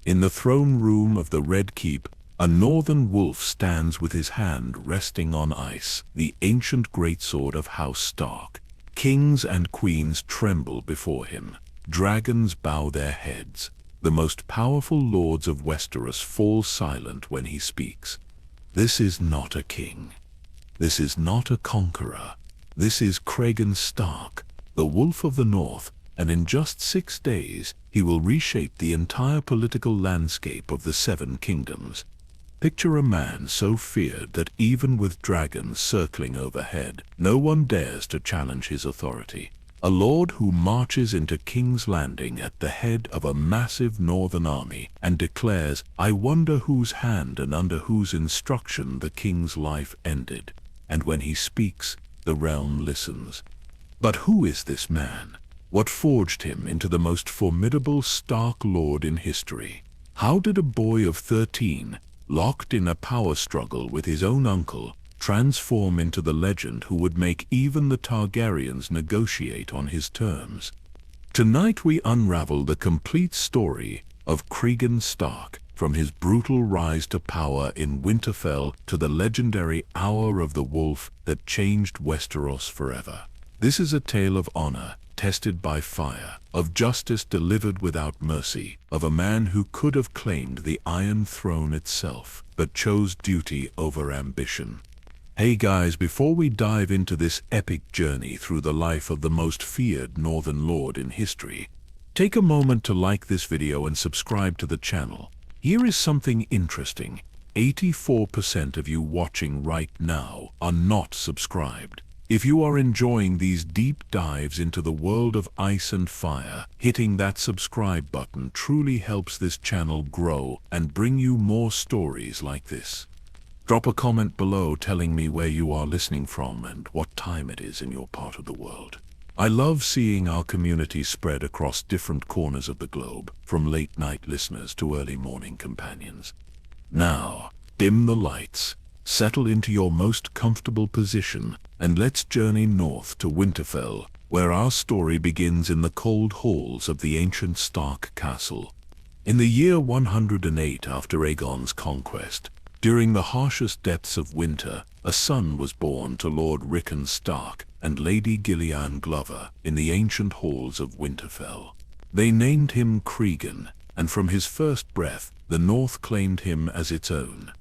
In the throne room of the Red Keep, a northern wolf stands with his hand resting on ice, the ancient greatsword of House Stark. Kings and queens tremble before him. Dragons bow their heads. The most powerful lords of Westeros fall silent when he speaks. This is not a king. This is not a conqueror. This is Cregan Stark, the Wolf of the North, and in just 6 days, he will reshape the entire political landscape of the Seven Kingdoms. Picture a man so feared that even with dragons circling overhead, no one dares to challenge his authority. A lord who marches into King's Landing at the head of a massive northern army and declares, "I wonder whose hand and under whose instruction the king's life ended." And when he speaks, the realm listens. But who is this man? What forged him into the most formidable Stark lord in history? How did a boy of 13, locked in a power struggle with his own uncle, transform into the legend who would make even the Targaryens negotiate on his terms? Tonight we unravel the complete story of Cregan Stark, from his brutal rise to power in Winterfell to the legendary Hour of the Wolf that changed Westeros forever. This is a tale of honor tested by fire, of justice delivered without mercy, of a man who could have claimed the Iron Throne itself, but chose duty over ambition. Hey guys, before we dive into this epic journey through the life of the most feared Northern Lord in history, take a moment to like this video and subscribe to the channel. Here is something interesting. 84% of you watching right now are not subscribed. If you are enjoying these deep dives into the world of ice and fire, hitting that subscribe button truly helps this channel grow and bring you more stories like this. Drop a comment below telling me where you are listening from and what time it is in your part of the world. I love seeing our community spread across different corners of the globe, from late-night listeners to early morning companions. Now, dim the lights, settle into your most comfortable position, and let's journey north to Winterfell, where our story begins in the cold halls of the ancient Stark castle. In the year 108 after Aegon's conquest, during the harshest depths of winter, a son was born to Lord Rickon Stark and Lady Gillian Glover in the ancient halls of Winterfell. They named him Cregan, and from his first breath, the North claimed him as its own.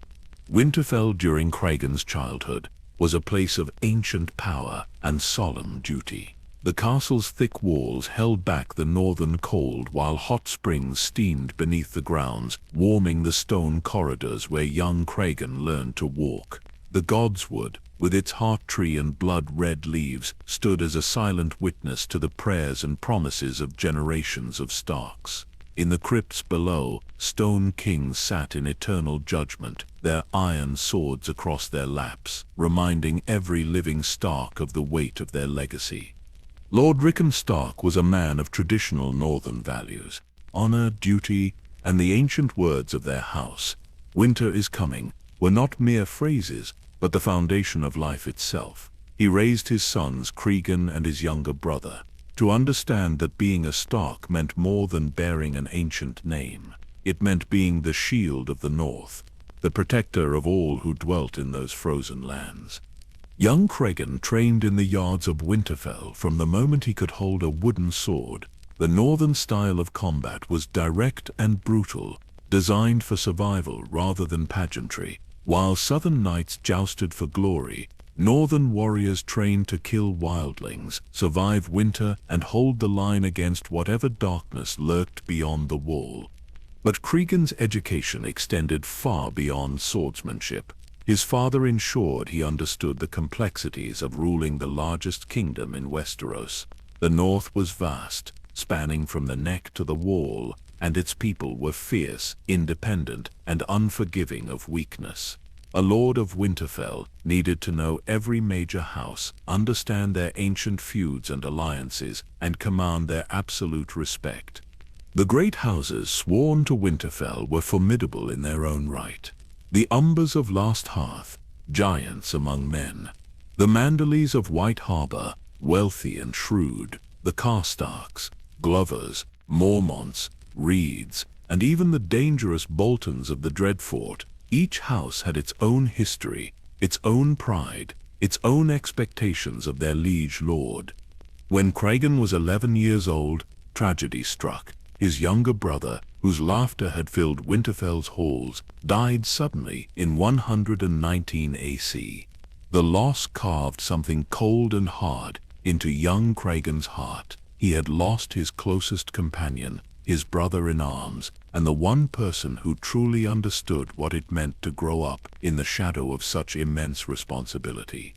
Winterfell during Cregan's childhood was a place of ancient power and solemn duty. The castle's thick walls held back the northern cold while hot springs steamed beneath the grounds, warming the stone corridors where young Cregan learned to walk. The Godswood, with its heart tree and blood-red leaves, stood as a silent witness to the prayers and promises of generations of Starks. In the crypts below, stone kings sat in eternal judgment, their iron swords across their laps, reminding every living Stark of the weight of their legacy. Lord Rickon Stark was a man of traditional northern values, honor, duty, and the ancient words of their house. "Winter is coming," were not mere phrases, but the foundation of life itself. He raised his sons, Cregan and his younger brother, to understand that being a Stark meant more than bearing an ancient name. It meant being the shield of the North, the protector of all who dwelt in those frozen lands. Young Cregan trained in the yards of Winterfell from the moment he could hold a wooden sword. The northern style of combat was direct and brutal, designed for survival rather than pageantry. While southern knights jousted for glory, northern warriors trained to kill wildlings, survive winter, and hold the line against whatever darkness lurked beyond the wall. But Cregan's education extended far beyond swordsmanship. His father ensured he understood the complexities of ruling the largest kingdom in Westeros. The North was vast, spanning from the neck to the wall, and its people were fierce, independent, and unforgiving of weakness. A lord of Winterfell needed to know every major house, understand their ancient feuds and alliances, and command their absolute respect. The great houses sworn to Winterfell were formidable in their own right. The Umbers of Last Hearth, giants among men. The Manderleys of White Harbor, wealthy and shrewd. The Karstarks, Glovers, Mormonts, Reeds, and even the dangerous Boltons of the Dread Fort. Each house had its own history, its own pride, its own expectations of their liege lord. When Cregan was 11 years old, tragedy struck. His younger brother, whose laughter had filled Winterfell's halls, died suddenly in 119 AC. The loss carved something cold and hard into young Cregan's heart. He had lost his closest companion, his brother-in-arms, and the one person who truly understood what it meant to grow up in the shadow of such immense responsibility.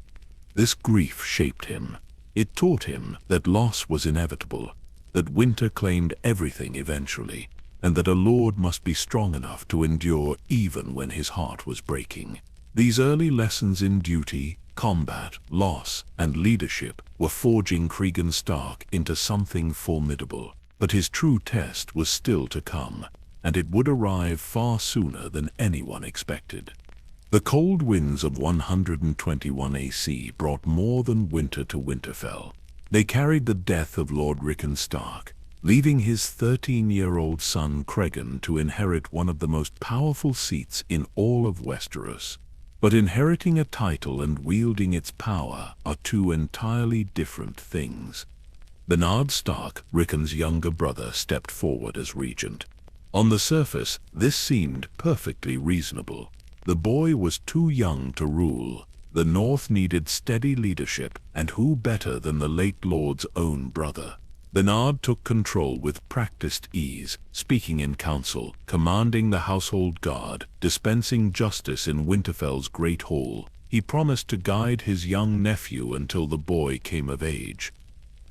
This grief shaped him. It taught him that loss was inevitable, that winter claimed everything eventually, and that a lord must be strong enough to endure even when his heart was breaking. These early lessons in duty, combat, loss, and leadership were forging Cregan Stark into something formidable. But his true test was still to come, and it would arrive far sooner than anyone expected. The cold winds of 121 AC brought more than winter to Winterfell. They carried the death of Lord Rickon Stark, leaving his 13-year-old son Cregan to inherit one of the most powerful seats in all of Westeros. But inheriting a title and wielding its power are two entirely different things. Bernard Stark, Rickon's younger brother, stepped forward as regent. On the surface, this seemed perfectly reasonable. The boy was too young to rule. The North needed steady leadership, and who better than the late lord's own brother? Bernard took control with practiced ease, speaking in council, commanding the household guard, dispensing justice in Winterfell's great hall. He promised to guide his young nephew until the boy came of age.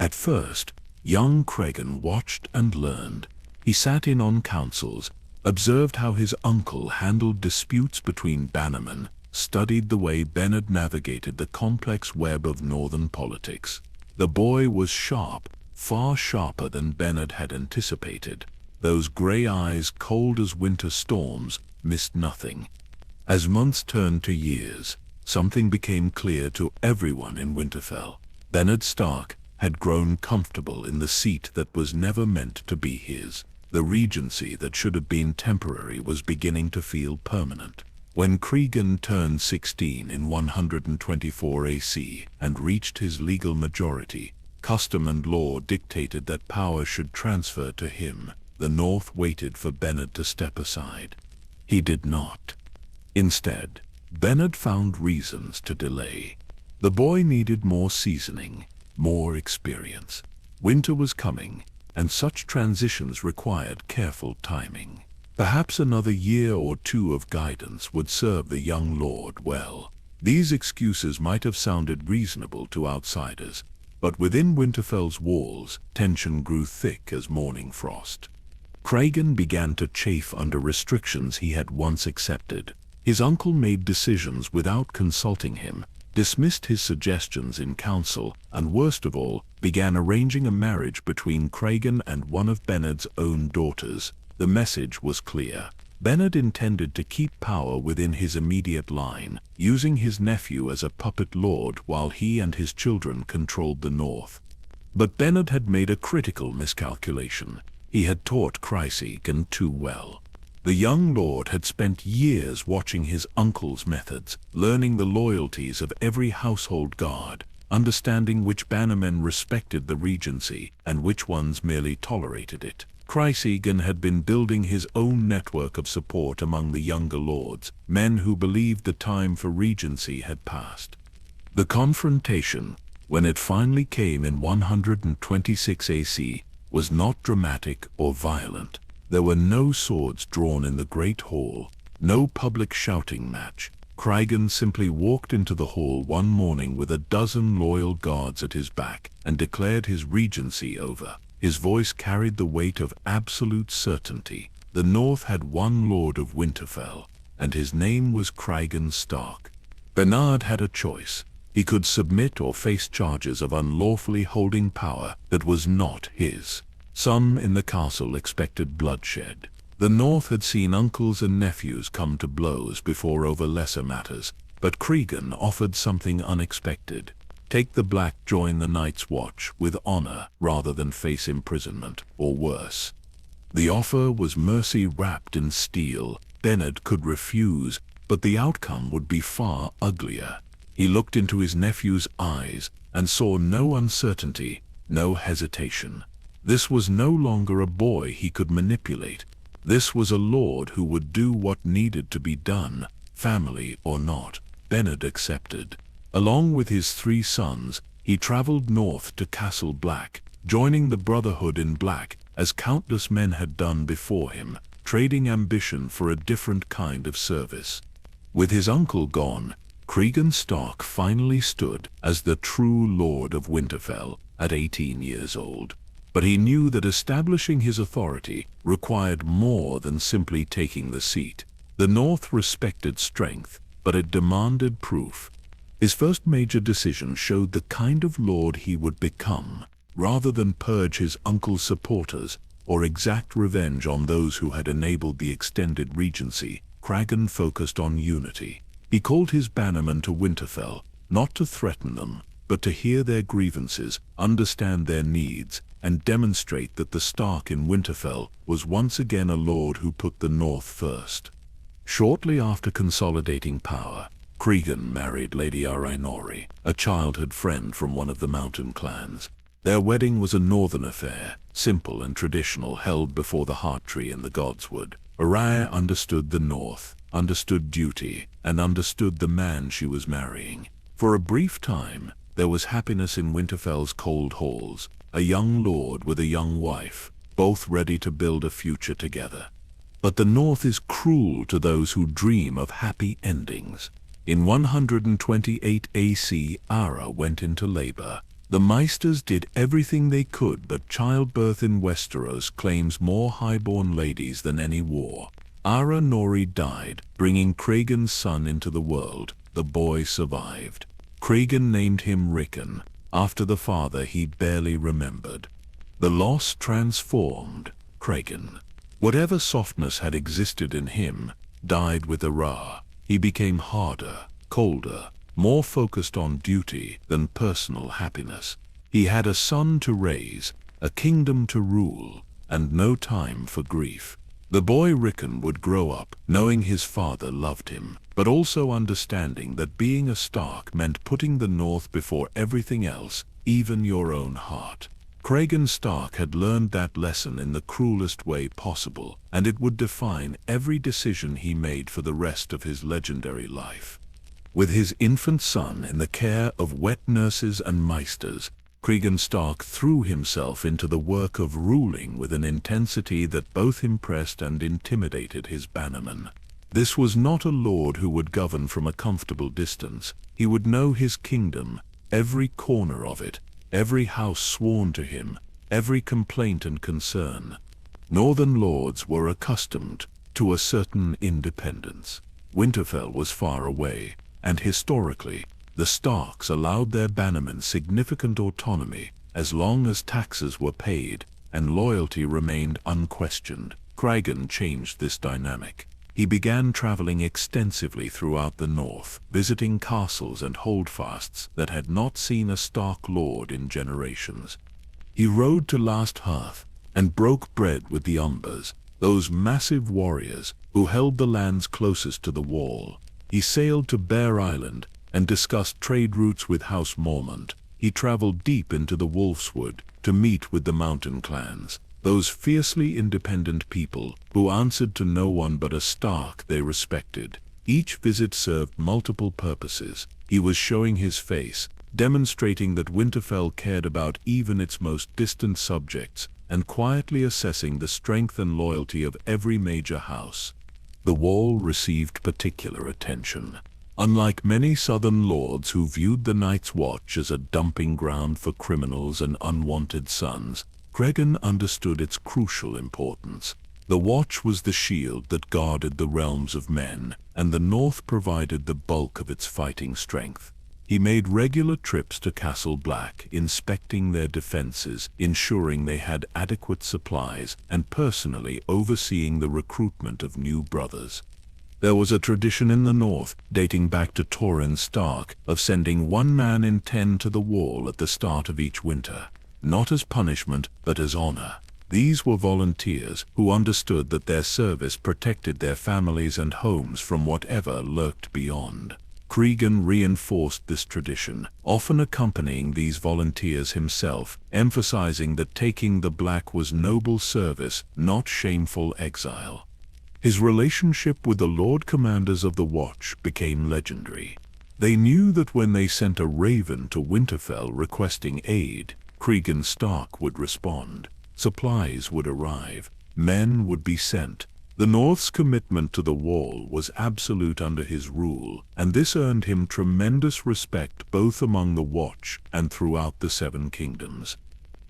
At first, young Cregan watched and learned. He sat in on councils, observed how his uncle handled disputes between bannermen, studied the way Bernard navigated the complex web of northern politics. The boy was sharp, far sharper than Bernard had anticipated. Those gray eyes, cold as winter storms, missed nothing. As months turned to years, something became clear to everyone in Winterfell. Bernard Stark had grown comfortable in the seat that was never meant to be his. The regency that should have been temporary was beginning to feel permanent. When Cregan turned 16 in 124 AC and reached his legal majority, custom and law dictated that power should transfer to him. The North waited for Bernard to step aside. He did not. Instead, Bernard found reasons to delay. The boy needed more seasoning, more experience. Winter was coming, and such transitions required careful timing. Perhaps another year or two of guidance would serve the young lord well. These excuses might have sounded reasonable to outsiders, but within Winterfell's walls, tension grew thick as morning frost. Cregan began to chafe under restrictions he had once accepted. His uncle made decisions without consulting him, dismissed his suggestions in council, and worst of all, began arranging a marriage between Cregan and one of Bernard's own daughters. The message was clear. Bernard intended to keep power within his immediate line, using his nephew as a puppet lord while he and his children controlled the North. But Bernard had made a critical miscalculation. He had taught Cregan too well. The young lord had spent years watching his uncle's methods, learning the loyalties of every household guard, understanding which bannermen respected the regency and which ones merely tolerated it. Cregan had been building his own network of support among the younger lords, men who believed the time for regency had passed. The confrontation, when it finally came in 126 AC, was not dramatic or violent. There were no swords drawn in the Great Hall, no public shouting match. Cregan simply walked into the hall one morning with a dozen loyal guards at his back and declared his regency over. His voice carried the weight of absolute certainty. The North had one Lord of Winterfell, and his name was Cregan Stark. Bernard had a choice. He could submit or face charges of unlawfully holding power that was not his. Some in the castle expected bloodshed. The North had seen uncles and nephews come to blows before over lesser matters, but Cregan offered something unexpected. Take the Black, join the Night's Watch with honor rather than face imprisonment, or worse. The offer was mercy wrapped in steel. Bernard could refuse, but the outcome would be far uglier. He looked into his nephew's eyes and saw no uncertainty, no hesitation. This was no longer a boy he could manipulate. This was a lord who would do what needed to be done, family or not. Bernard accepted. Along with his 3 sons, he traveled north to Castle Black, joining the Brotherhood in Black, as countless men had done before him, trading ambition for a different kind of service. With his uncle gone, Cregan Stark finally stood as the true Lord of Winterfell at 18 years old. But he knew that establishing his authority required more than simply taking the seat. The North respected strength, but it demanded proof. His first major decision showed the kind of lord he would become. Rather than purge his uncle's supporters or exact revenge on those who had enabled the extended regency, Cregan focused on unity. He called his bannermen to Winterfell, not to threaten them, but to hear their grievances, understand their needs, and demonstrate that the Stark in Winterfell was once again a lord who put the North first. Shortly after consolidating power, Cregan married Lady Arinori, a childhood friend from one of the mountain clans. Their wedding was a northern affair, simple and traditional, held before the heart tree in the Godswood. Araya understood the North, understood duty, and understood the man she was marrying. For a brief time, there was happiness in Winterfell's cold halls, a young lord with a young wife, both ready to build a future together. But the North is cruel to those who dream of happy endings. In 128 AC, Ara went into labor. The Maesters did everything they could, but childbirth in Westeros claims more highborn ladies than any war. Ara Nori died, bringing Cregan's son into the world. The boy survived. Cregan named him Rickon, after the father he barely remembered. The loss transformed Cregan. Whatever softness had existed in him died with Ara. He became harder, colder, more focused on duty than personal happiness. He had a son to raise, a kingdom to rule, and no time for grief. The boy Rickon would grow up knowing his father loved him, but also understanding that being a Stark meant putting the North before everything else, even your own heart. Cregan Stark had learned that lesson in the cruelest way possible, and it would define every decision he made for the rest of his legendary life. With his infant son in the care of wet nurses and maesters, Cregan Stark threw himself into the work of ruling with an intensity that both impressed and intimidated his bannermen. This was not a lord who would govern from a comfortable distance. He would know his kingdom, every corner of it, every house sworn to him, every complaint and concern. Northern lords were accustomed to a certain independence. Winterfell was far away, and historically, the Starks allowed their bannermen significant autonomy as long as taxes were paid and loyalty remained unquestioned. Cregan changed this dynamic. He began traveling extensively throughout the North, visiting castles and holdfasts that had not seen a Stark lord in generations. He rode to Last Hearth and broke bread with the Umbers, those massive warriors who held the lands closest to the Wall. He sailed to Bear Island and discussed trade routes with House Mormont. He traveled deep into the Wolfswood to meet with the mountain clans, those fiercely independent people who answered to no one but a Stark they respected. Each visit served multiple purposes. He was showing his face, demonstrating that Winterfell cared about even its most distant subjects, and quietly assessing the strength and loyalty of every major house. The Wall received particular attention. Unlike many southern lords who viewed the Night's Watch as a dumping ground for criminals and unwanted sons, Cregan understood its crucial importance. The Watch was the shield that guarded the realms of men, and the North provided the bulk of its fighting strength. He made regular trips to Castle Black, inspecting their defenses, ensuring they had adequate supplies, and personally overseeing the recruitment of new brothers. There was a tradition in the North, dating back to Torrhen Stark, of sending 1 man in 10 to the Wall at the start of each winter, not as punishment, but as honor. These were volunteers who understood that their service protected their families and homes from whatever lurked beyond. Cregan reinforced this tradition, often accompanying these volunteers himself, emphasizing that taking the black was noble service, not shameful exile. His relationship with the Lord Commanders of the Watch became legendary. They knew that when they sent a raven to Winterfell requesting aid, Cregan Stark would respond. Supplies would arrive, men would be sent. The North's commitment to the Wall was absolute under his rule, and this earned him tremendous respect both among the Watch and throughout the Seven Kingdoms.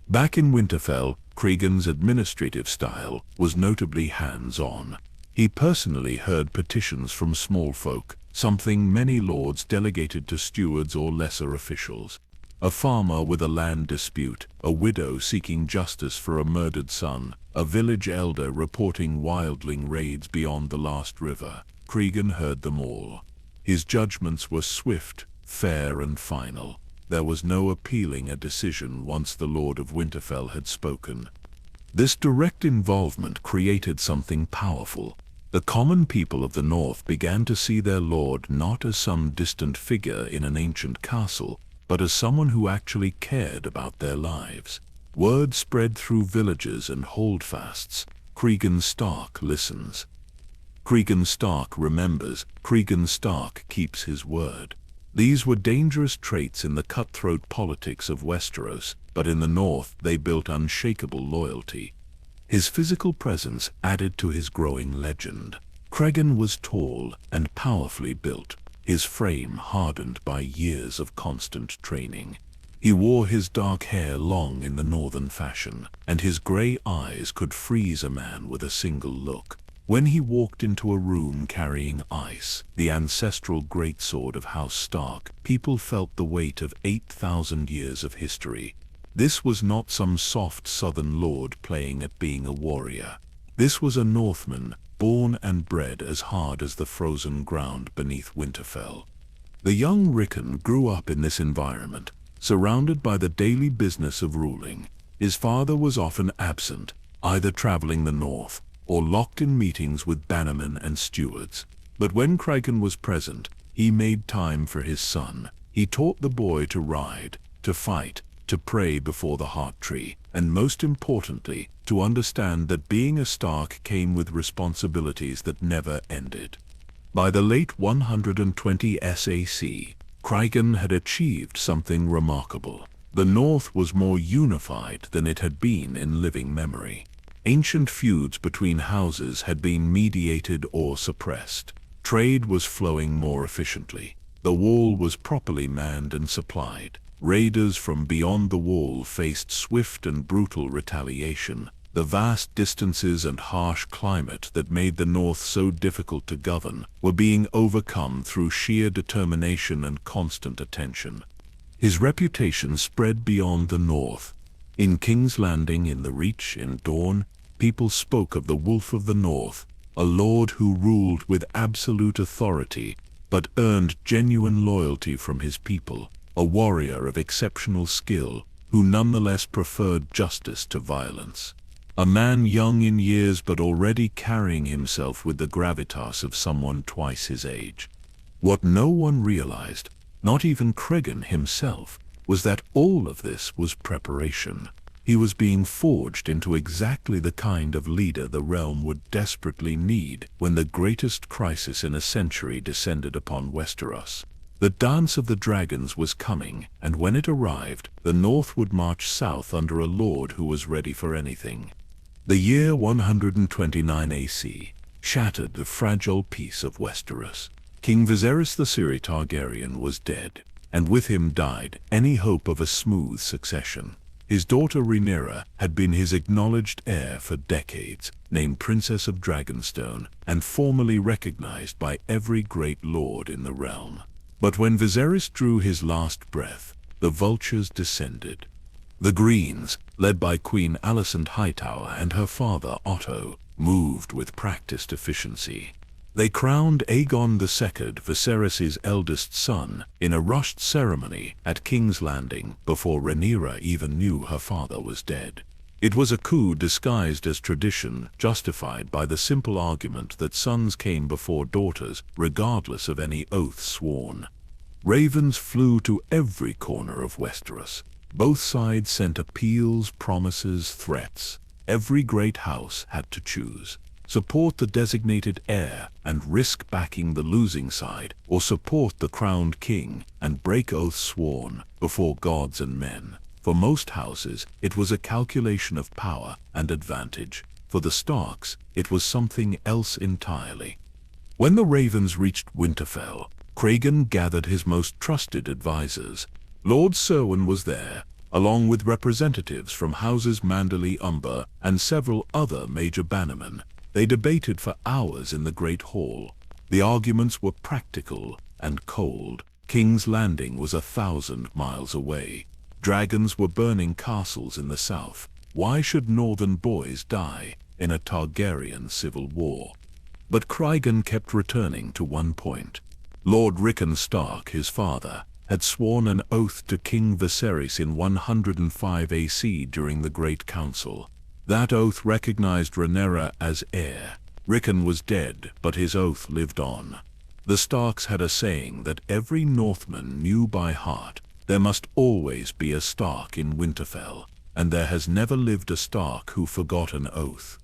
Back in Winterfell, Cregan's administrative style was notably hands-on. He personally heard petitions from small folk, something many lords delegated to stewards or lesser officials. A farmer with a land dispute, a widow seeking justice for a murdered son, a village elder reporting wildling raids beyond the last river. Cregan heard them all. His judgments were swift, fair and final. There was no appealing a decision once the Lord of Winterfell had spoken. This direct involvement created something powerful. The common people of the North began to see their lord not as some distant figure in an ancient castle, but as someone who actually cared about their lives. Word spread through villages and holdfasts. Cregan Stark listens. Cregan Stark remembers. Cregan Stark keeps his word. These were dangerous traits in the cutthroat politics of Westeros, but in the North they built unshakable loyalty. His physical presence added to his growing legend. Cregan was tall and powerfully built, his frame hardened by years of constant training. He wore his dark hair long in the northern fashion, and his gray eyes could freeze a man with a single look. When he walked into a room carrying ice, the ancestral greatsword of House Stark, people felt the weight of 8,000 years of history. This was not some soft southern lord playing at being a warrior. This was a Northman, born and bred as hard as the frozen ground beneath Winterfell. The young Rickon grew up in this environment, surrounded by the daily business of ruling. His father was often absent, either traveling the north or locked in meetings with bannermen and stewards. But when Cregan was present, he made time for his son. He taught the boy to ride, to fight, to pray before the heart tree, and most importantly, to understand that being a Stark came with responsibilities that never ended. By the late 120 SAC, Cregan had achieved something remarkable. The North was more unified than it had been in living memory. Ancient feuds between houses had been mediated or suppressed. Trade was flowing more efficiently. The wall was properly manned and supplied. Raiders from beyond the wall faced swift and brutal retaliation. The vast distances and harsh climate that made the North so difficult to govern were being overcome through sheer determination and constant attention. His reputation spread beyond the North. In King's Landing, in the Reach, in Dorne, people spoke of the Wolf of the North, a lord who ruled with absolute authority but earned genuine loyalty from his people, a warrior of exceptional skill who nonetheless preferred justice to violence. A man young in years but already carrying himself with the gravitas of someone twice his age. What no one realized, not even Cregan himself, was that all of this was preparation. He was being forged into exactly the kind of leader the realm would desperately need when the greatest crisis in a century descended upon Westeros. The Dance of the Dragons was coming, and when it arrived, the North would march south under a lord who was ready for anything. The year 129 AC shattered the fragile peace of Westeros. King Viserys the Targaryen was dead, and with him died any hope of a smooth succession. His daughter Rhaenyra had been his acknowledged heir for decades, named Princess of Dragonstone, and formally recognized by every great lord in the realm. But when Viserys drew his last breath, the vultures descended. The Greens, led by Queen Alicent Hightower and her father Otto, moved with practiced efficiency. They crowned Aegon II, Viserys' eldest son, in a rushed ceremony at King's Landing before Rhaenyra even knew her father was dead. It was a coup disguised as tradition, justified by the simple argument that sons came before daughters, regardless of any oath sworn. Ravens flew to every corner of Westeros. Both sides sent appeals, promises, threats. Every great house had to choose: support the designated heir and risk backing the losing side, or support the crowned king and break oaths sworn before gods and men. For most houses, it was a calculation of power and advantage. For the Starks, it was something else entirely. When the Ravens reached Winterfell, Cregan gathered his most trusted advisors. Lord Serwyn was there, along with representatives from houses Manderly Umber and several other major bannermen. They debated for hours in the Great Hall. The arguments were practical and cold. King's Landing was 1,000 miles away. Dragons were burning castles in the south. Why should northern boys die in a Targaryen civil war? But Cregan kept returning to one point. Lord Rickon Stark, his father, had sworn an oath to King Viserys in 105 AC during the Great Council. That oath recognized Rhaenyra as heir. Rickon was dead, but his oath lived on. The Starks had a saying that every Northman knew by heart: there must always be a Stark in Winterfell, and there has never lived a Stark who forgot an oath.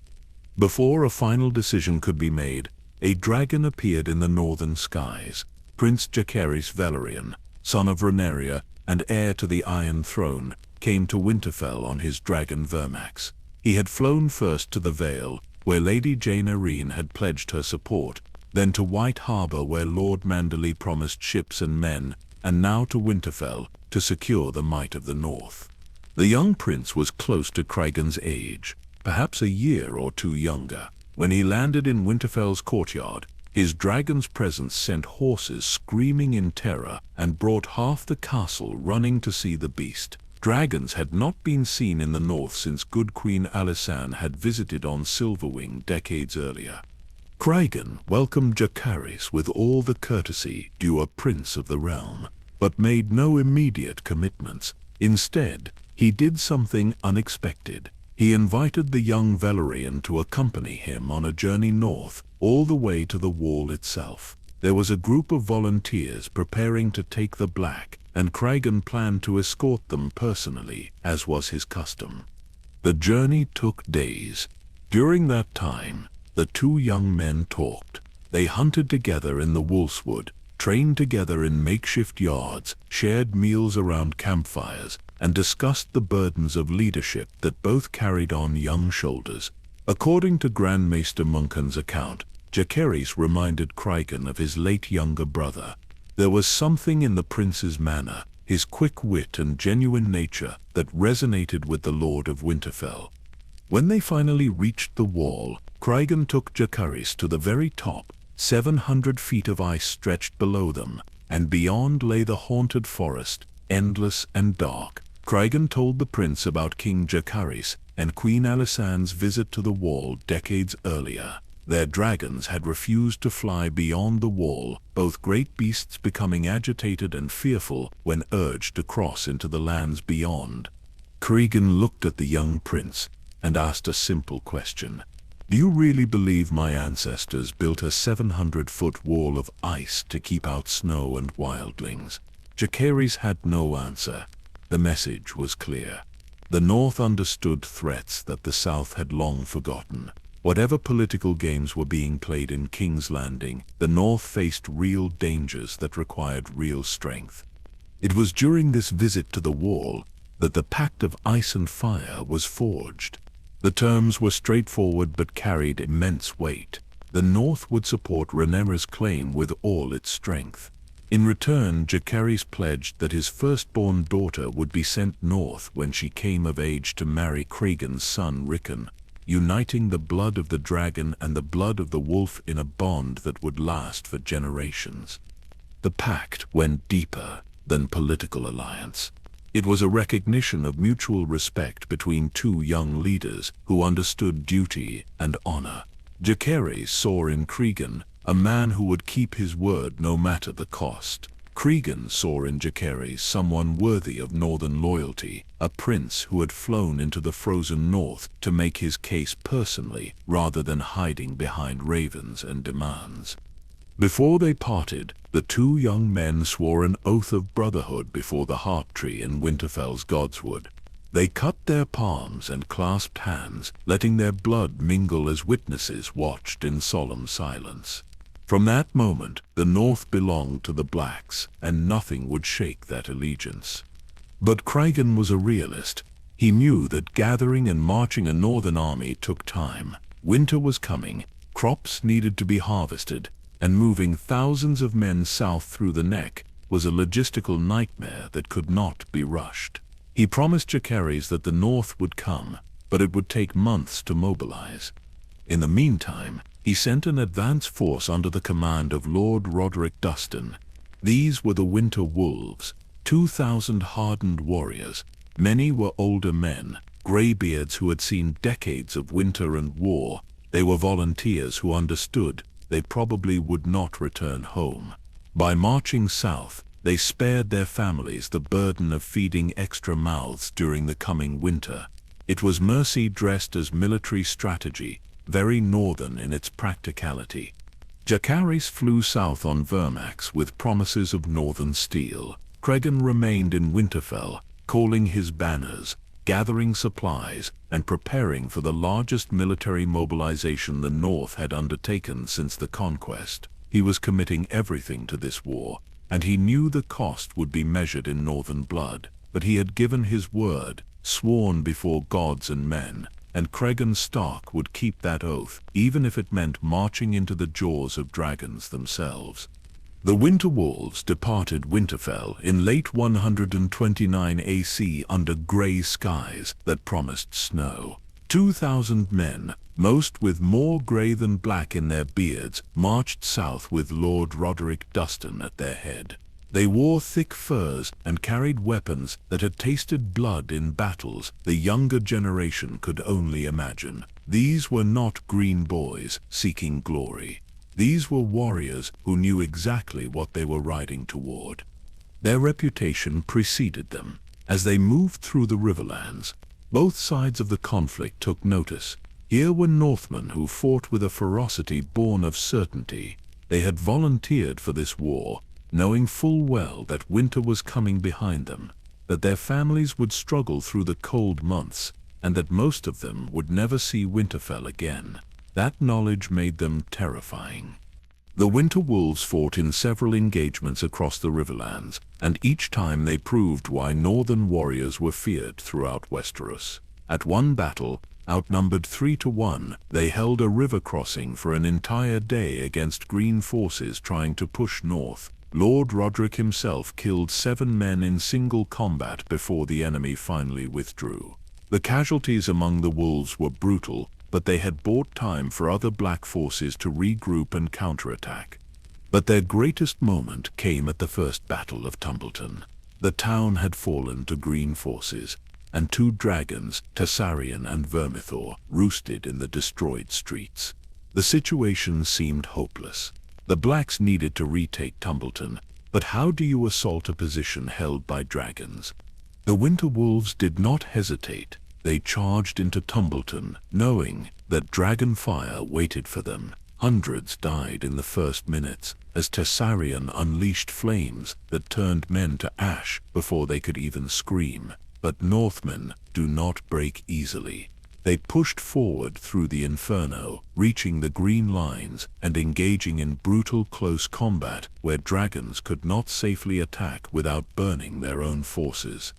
Before a final decision could be made, a dragon appeared in the northern skies. Prince Jacaerys Velaryon, son of Rhaenyra and heir to the Iron Throne, came to Winterfell on his dragon Vermax. He had flown first to the Vale, where Lady Jane Arryn had pledged her support, then to White Harbor, where Lord Manderly promised ships and men, and now to Winterfell to secure the might of the North. The young prince was close to Cregan's age, perhaps a year or two younger. When he landed in Winterfell's courtyard, his dragon's presence sent horses screaming in terror and brought half the castle running to see the beast. Dragons had not been seen in the north since good Queen Alysanne had visited on Silverwing decades earlier. Cregan welcomed Jacaerys with all the courtesy due a prince of the realm, but made no immediate commitments. Instead, he did something unexpected. He invited the young Velaryon to accompany him on a journey north, all the way to the Wall itself. There was a group of volunteers preparing to take the Black, and Cregan planned to escort them personally, as was his custom. The journey took days. During that time, the two young men talked. They hunted together in the Wolfswood, trained together in makeshift yards, shared meals around campfires, and discussed the burdens of leadership that both carried on young shoulders. According to Grand Maester Munken's account, Jacaerys reminded Cregan of his late younger brother. There was something in the prince's manner, his quick wit and genuine nature, that resonated with the Lord of Winterfell. When they finally reached the Wall, Cregan took Jacaerys to the very top. 700 feet of ice stretched below them, and beyond lay the haunted forest, endless and dark. Cregan told the prince about King Jacaerys and Queen Alysanne's visit to the Wall decades earlier. Their dragons had refused to fly beyond the Wall, both great beasts becoming agitated and fearful when urged to cross into the lands beyond. Cregan looked at the young prince and asked a simple question. Do you really believe my ancestors built a 700-foot wall of ice to keep out snow and wildlings? Jacaerys had no answer. The message was clear. The North understood threats that the South had long forgotten. Whatever political games were being played in King's Landing, the North faced real dangers that required real strength. It was during this visit to the Wall that the Pact of Ice and Fire was forged. The terms were straightforward but carried immense weight. The North would support Rhaenyra's claim with all its strength. In return, Jacaerys pledged that his firstborn daughter would be sent north when she came of age to marry Cregan's son Rickon, uniting the blood of the dragon and the blood of the wolf in a bond that would last for generations. The pact went deeper than political alliance. It was a recognition of mutual respect between two young leaders who understood duty and honor. Jacaerys saw in Cregan a man who would keep his word no matter the cost. Cregan saw in Jacares someone worthy of northern loyalty, a prince who had flown into the frozen north to make his case personally rather than hiding behind ravens and demands. Before they parted, the two young men swore an oath of brotherhood before the heart tree in Winterfell's godswood. They cut their palms and clasped hands, letting their blood mingle as witnesses watched in solemn silence. From that moment, the North belonged to the Blacks, and nothing would shake that allegiance. But Cregan was a realist. He knew that gathering and marching a northern army took time. Winter was coming, crops needed to be harvested, and moving thousands of men south through the Neck was a logistical nightmare that could not be rushed. He promised Jacares that the North would come, but it would take months to mobilize. In the meantime, he sent an advance force under the command of Lord Roderick Dustin. These were the Winter Wolves, 2,000 hardened warriors. Many were older men, graybeards who had seen decades of winter and war. They were volunteers who understood they probably would not return home. By marching south, they spared their families the burden of feeding extra mouths during the coming winter. It was mercy dressed as military strategy, very northern in its practicality. Jacares flew south on Vermax with promises of northern steel. Cregan remained in Winterfell, calling his banners, gathering supplies, and preparing for the largest military mobilization the North had undertaken since the conquest. He was committing everything to this war, and he knew the cost would be measured in northern blood. But he had given his word, sworn before gods and men, and Cregan Stark would keep that oath, even if it meant marching into the jaws of dragons themselves. The Winter Wolves departed Winterfell in late 129 AC under grey skies that promised snow. 2,000 men, most with more grey than black in their beards, marched south with Lord Roderick Dustin at their head. They wore thick furs and carried weapons that had tasted blood in battles the younger generation could only imagine. These were not green boys seeking glory. These were warriors who knew exactly what they were riding toward. Their reputation preceded them. As they moved through the Riverlands, both sides of the conflict took notice. Here were Northmen who fought with a ferocity born of certainty. They had volunteered for this war, knowing full well that winter was coming behind them, that their families would struggle through the cold months, and that most of them would never see Winterfell again. That knowledge made them terrifying. The Winter Wolves fought in several engagements across the Riverlands, and each time they proved why northern warriors were feared throughout Westeros. At one battle, outnumbered 3-1, they held a river crossing for an entire day against green forces trying to push north. Lord Roderick himself killed 7 men in single combat before the enemy finally withdrew. The casualties among the wolves were brutal, but they had bought time for other black forces to regroup and counterattack. But their greatest moment came at the First Battle of Tumbleton. The town had fallen to green forces, and 2 dragons, Tessarion and Vermithor, roosted in the destroyed streets. The situation seemed hopeless. The Blacks needed to retake Tumbleton, but how do you assault a position held by dragons? The Winter Wolves did not hesitate. They charged into Tumbleton, knowing that dragon fire waited for them. Hundreds died in the first minutes, as Tessarion unleashed flames that turned men to ash before they could even scream. But Northmen do not break easily. They pushed forward through the inferno, reaching the green lines and engaging in brutal close combat where dragons could not safely attack without burning their own forces.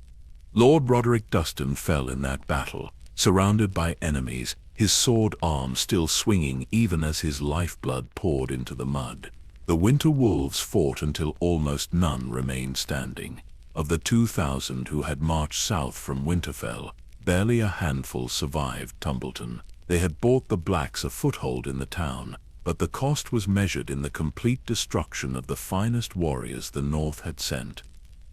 Lord Roderick Dustin fell in that battle, surrounded by enemies, his sword arm still swinging even as his lifeblood poured into the mud. The Winter Wolves fought until almost none remained standing. Of the 2,000 who had marched south from Winterfell, barely a handful survived Tumbleton. They had bought the Blacks a foothold in the town, but the cost was measured in the complete destruction of the finest warriors the North had sent.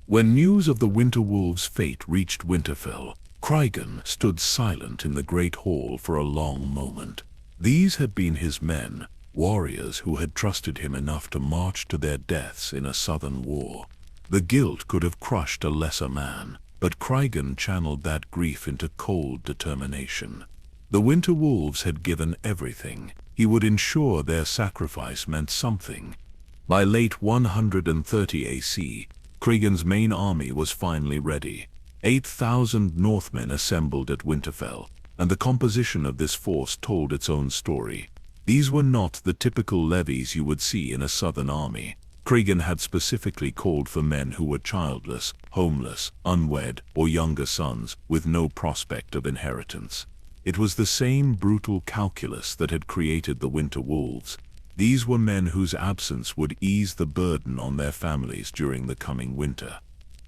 When news of the Winter Wolves' fate reached Winterfell, Cregan stood silent in the great hall for a long moment. These had been his men, warriors who had trusted him enough to march to their deaths in a southern war. The guilt could have crushed a lesser man, but Cregan channeled that grief into cold determination. The winter wolves had given everything. He would ensure their sacrifice meant something. By late 130 AC, Cregan's main army was finally ready. 8,000 Northmen assembled at Winterfell, and the composition of this force told its own story. These were not the typical levies you would see in a southern army. Cregan had specifically called for men who were childless, homeless, unwed, or younger sons, with no prospect of inheritance. It was the same brutal calculus that had created the Winter Wolves. These were men whose absence would ease the burden on their families during the coming winter.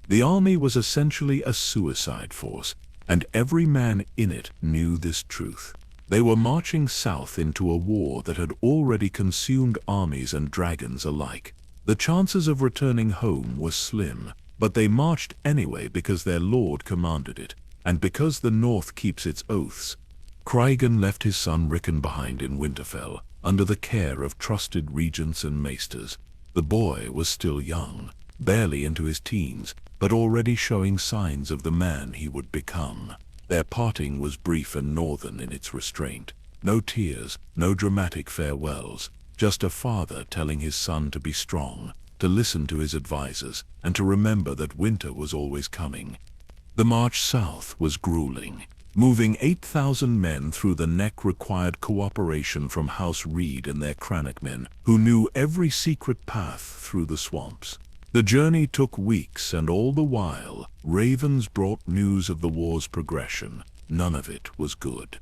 The army was essentially a suicide force, and every man in it knew this truth. They were marching south into a war that had already consumed armies and dragons alike. The chances of returning home were slim, but they marched anyway because their lord commanded it, and because the North keeps its oaths. Cregan left his son Rickon behind in Winterfell, under the care of trusted regents and maesters. The boy was still young, barely into his teens, but already showing signs of the man he would become. Their parting was brief and northern in its restraint. No tears, no dramatic farewells, just a father telling his son to be strong, to listen to his advisors, and to remember that winter was always coming. The march south was grueling. Moving 8,000 men through the neck required cooperation from House Reed and their Crannoch men, who knew every secret path through the swamps. The journey took weeks, and all the while, ravens brought news of the war's progression. None of it was good.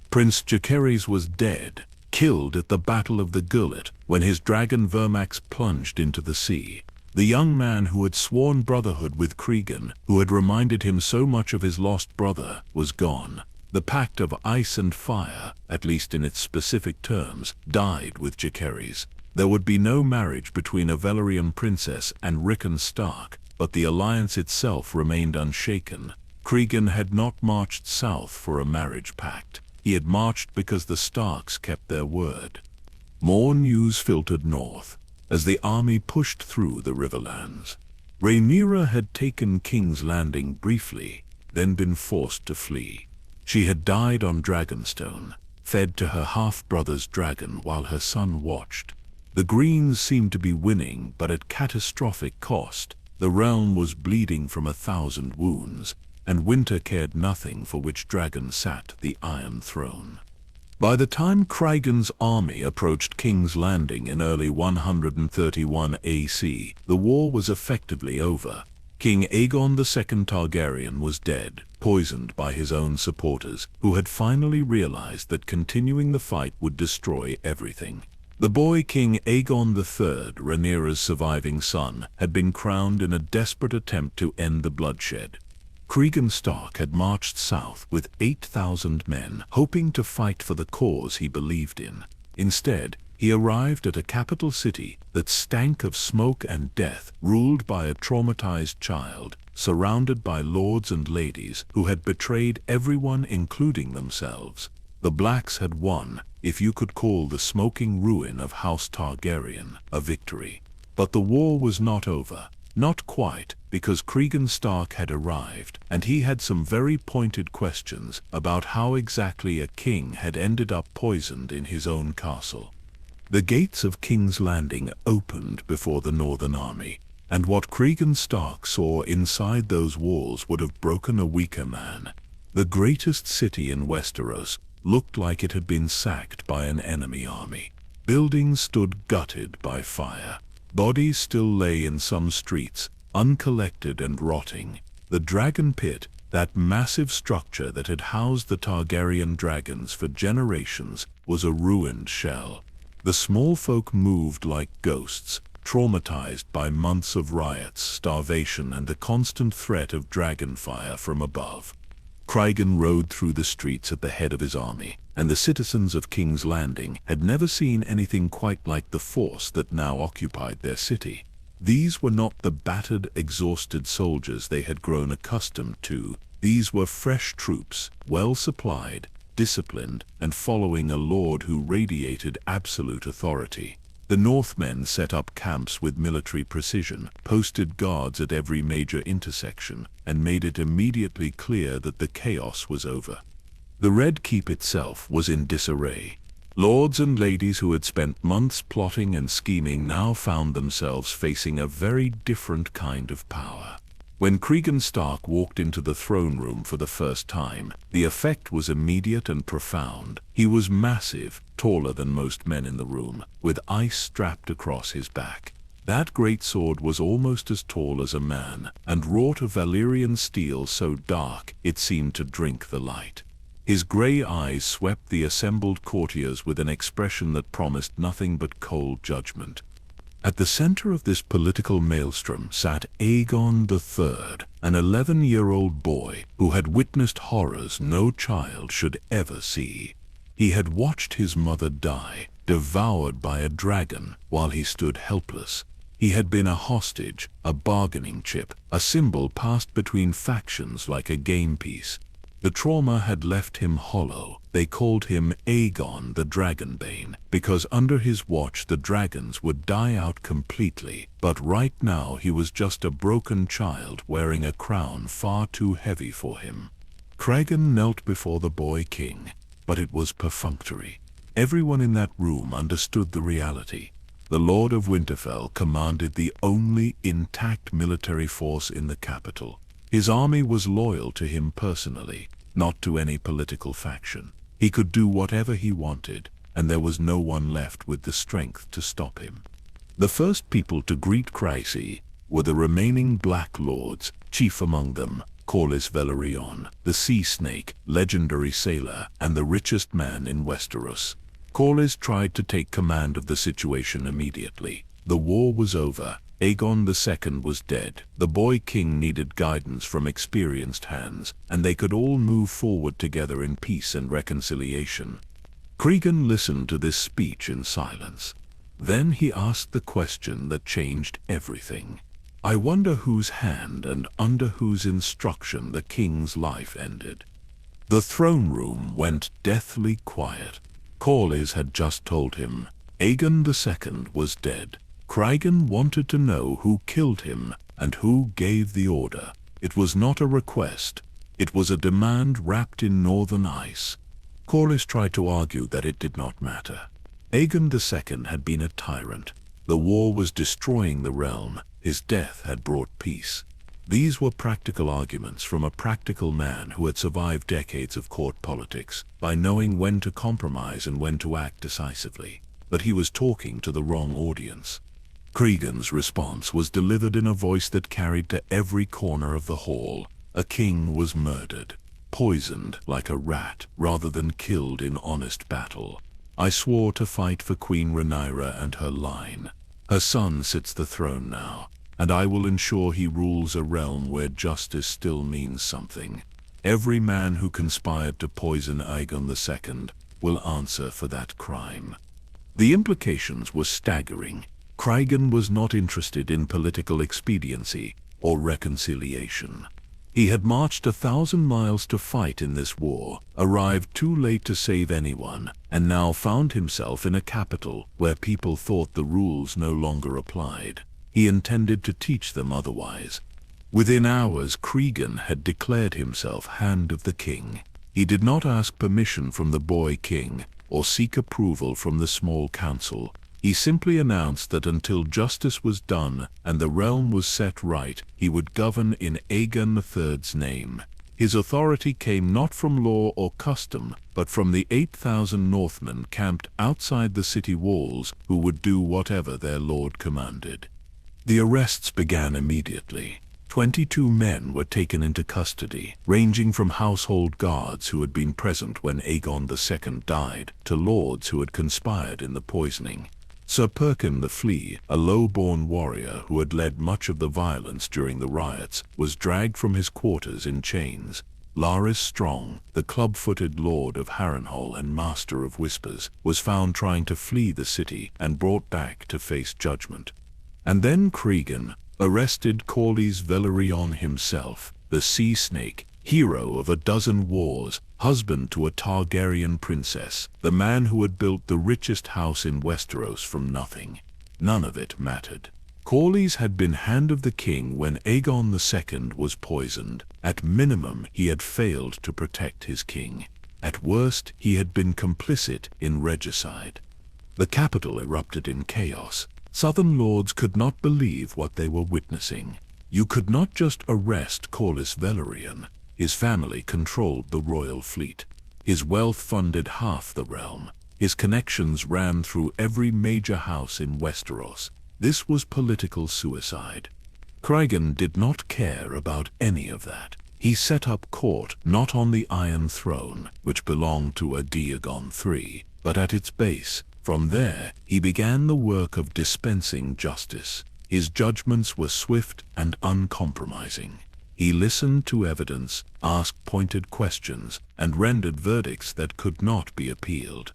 Prince Jacaerys was dead, killed at the Battle of the Gullet when his dragon Vermax plunged into the sea. The young man who had sworn brotherhood with Cregan, who had reminded him so much of his lost brother, was gone. The pact of ice and fire, at least in its specific terms, died with Jacaerys. There would be no marriage between a Valyrian princess and Rickon Stark, but the alliance itself remained unshaken. Cregan had not marched south for a marriage pact. He had marched because the Starks kept their word. More news filtered north as the army pushed through the Riverlands. Rhaenyra had taken King's Landing briefly, then been forced to flee. She had died on Dragonstone, fed to her half-brother's dragon while her son watched. The Greens seemed to be winning, but at catastrophic cost. The realm was bleeding from 1,000 wounds, and winter cared nothing for which dragon sat the Iron Throne. By the time Cregan's army approached King's Landing in early 131 AC, the war was effectively over. King Aegon II Targaryen was dead, poisoned by his own supporters, who had finally realized that continuing the fight would destroy everything. The boy King Aegon III, Rhaenyra's surviving son, had been crowned in a desperate attempt to end the bloodshed. Cregan Stark had marched south with 8,000 men, hoping to fight for the cause he believed in. Instead, he arrived at a capital city that stank of smoke and death, ruled by a traumatized child, surrounded by lords and ladies who had betrayed everyone, including themselves. The Blacks had won, if you could call the smoking ruin of House Targaryen a victory. But the war was not over. Not quite, because Cregan Stark had arrived, and he had some very pointed questions about how exactly a king had ended up poisoned in his own castle. The gates of King's Landing opened before the Northern Army, and what Cregan Stark saw inside those walls would have broken a weaker man. The greatest city in Westeros looked like it had been sacked by an enemy army. Buildings stood gutted by fire. Bodies still lay in some streets, uncollected and rotting. The Dragon Pit, that massive structure that had housed the Targaryen dragons for generations, was a ruined shell. The small folk moved like ghosts, traumatized by months of riots, starvation, and the constant threat of dragonfire from above. Cregan rode through the streets at the head of his army, and the citizens of King's Landing had never seen anything quite like the force that now occupied their city. These were not the battered, exhausted soldiers they had grown accustomed to. These were fresh troops, well supplied, disciplined, and following a lord who radiated absolute authority. The Northmen set up camps with military precision, posted guards at every major intersection, and made it immediately clear that the chaos was over. The Red Keep itself was in disarray. Lords and ladies who had spent months plotting and scheming now found themselves facing a very different kind of power. When Cregan Stark walked into the throne room for the first time, the effect was immediate and profound. He was massive, taller than most men in the room, with ice strapped across his back. That great sword was almost as tall as a man, and wrought of Valyrian steel so dark it seemed to drink the light. His grey eyes swept the assembled courtiers with an expression that promised nothing but cold judgment. At the center of this political maelstrom sat Aegon III, an 11-year-old boy who had witnessed horrors no child should ever see. He had watched his mother die, devoured by a dragon, while he stood helpless. He had been a hostage, a bargaining chip, a symbol passed between factions like a game piece. The trauma had left him hollow. They called him Aegon the Dragonbane, because under his watch the dragons would die out completely. But right now he was just a broken child wearing a crown far too heavy for him. Cregan knelt before the boy king, but it was perfunctory. Everyone in that room understood the reality. The Lord of Winterfell commanded the only intact military force in the capital. His army was loyal to him personally, not to any political faction. He could do whatever he wanted, and there was no one left with the strength to stop him. The first people to greet Cregan were the remaining Black Lords, chief among them, Corlys Velaryon, the Sea Snake, legendary sailor, and the richest man in Westeros. Corlys tried to take command of the situation immediately. The war was over. Aegon II was dead. The boy king needed guidance from experienced hands, and they could all move forward together in peace and reconciliation. Cregan listened to this speech in silence. Then he asked the question that changed everything. I wonder whose hand and under whose instruction the king's life ended. The throne room went deathly quiet. Corlys had just told him Aegon II was dead. Cregan wanted to know who killed him and who gave the order. It was not a request. It was a demand wrapped in northern ice. Corlys tried to argue that it did not matter. Aegon II had been a tyrant. The war was destroying the realm. His death had brought peace. These were practical arguments from a practical man who had survived decades of court politics by knowing when to compromise and when to act decisively. But he was talking to the wrong audience. Cregan's response was delivered in a voice that carried to every corner of the hall. A king was murdered, poisoned like a rat rather than killed in honest battle. I swore to fight for Queen Rhaenyra and her line. Her son sits the throne now, and I will ensure he rules a realm where justice still means something. Every man who conspired to poison Aegon II will answer for that crime. The implications were staggering. Cregan was not interested in political expediency or reconciliation. He had marched 1,000 miles to fight in this war, arrived too late to save anyone, and now found himself in a capital where people thought the rules no longer applied. He intended to teach them otherwise. Within hours, Cregan had declared himself Hand of the King. He did not ask permission from the boy king or seek approval from the small council. He simply announced that until justice was done and the realm was set right, he would govern in Aegon III's name. His authority came not from law or custom, but from the 8,000 Northmen camped outside the city walls who would do whatever their lord commanded. The arrests began immediately. 22 men were taken into custody, ranging from household guards who had been present when Aegon II died, to lords who had conspired in the poisoning. Sir Perkin the Flea, a low-born warrior who had led much of the violence during the riots, was dragged from his quarters in chains. Larys Strong, the club-footed lord of Harrenhal and master of whispers, was found trying to flee the city and brought back to face judgment. And then Cregan arrested Corlys Velaryon himself, the Sea Snake, hero of a dozen wars, husband to a Targaryen princess, the man who had built the richest house in Westeros from nothing. None of it mattered. Corlys had been Hand of the King when Aegon II was poisoned. At minimum, he had failed to protect his king. At worst, he had been complicit in regicide. The capital erupted in chaos. Southern lords could not believe what they were witnessing. You could not just arrest Corlys Velaryon. His family controlled the royal fleet. His wealth funded half the realm. His connections ran through every major house in Westeros. This was political suicide. Cregan did not care about any of that. He set up court not on the Iron Throne, which belonged to Aegon III, but at its base. From there, he began the work of dispensing justice. His judgments were swift and uncompromising. He listened to evidence, asked pointed questions, and rendered verdicts that could not be appealed.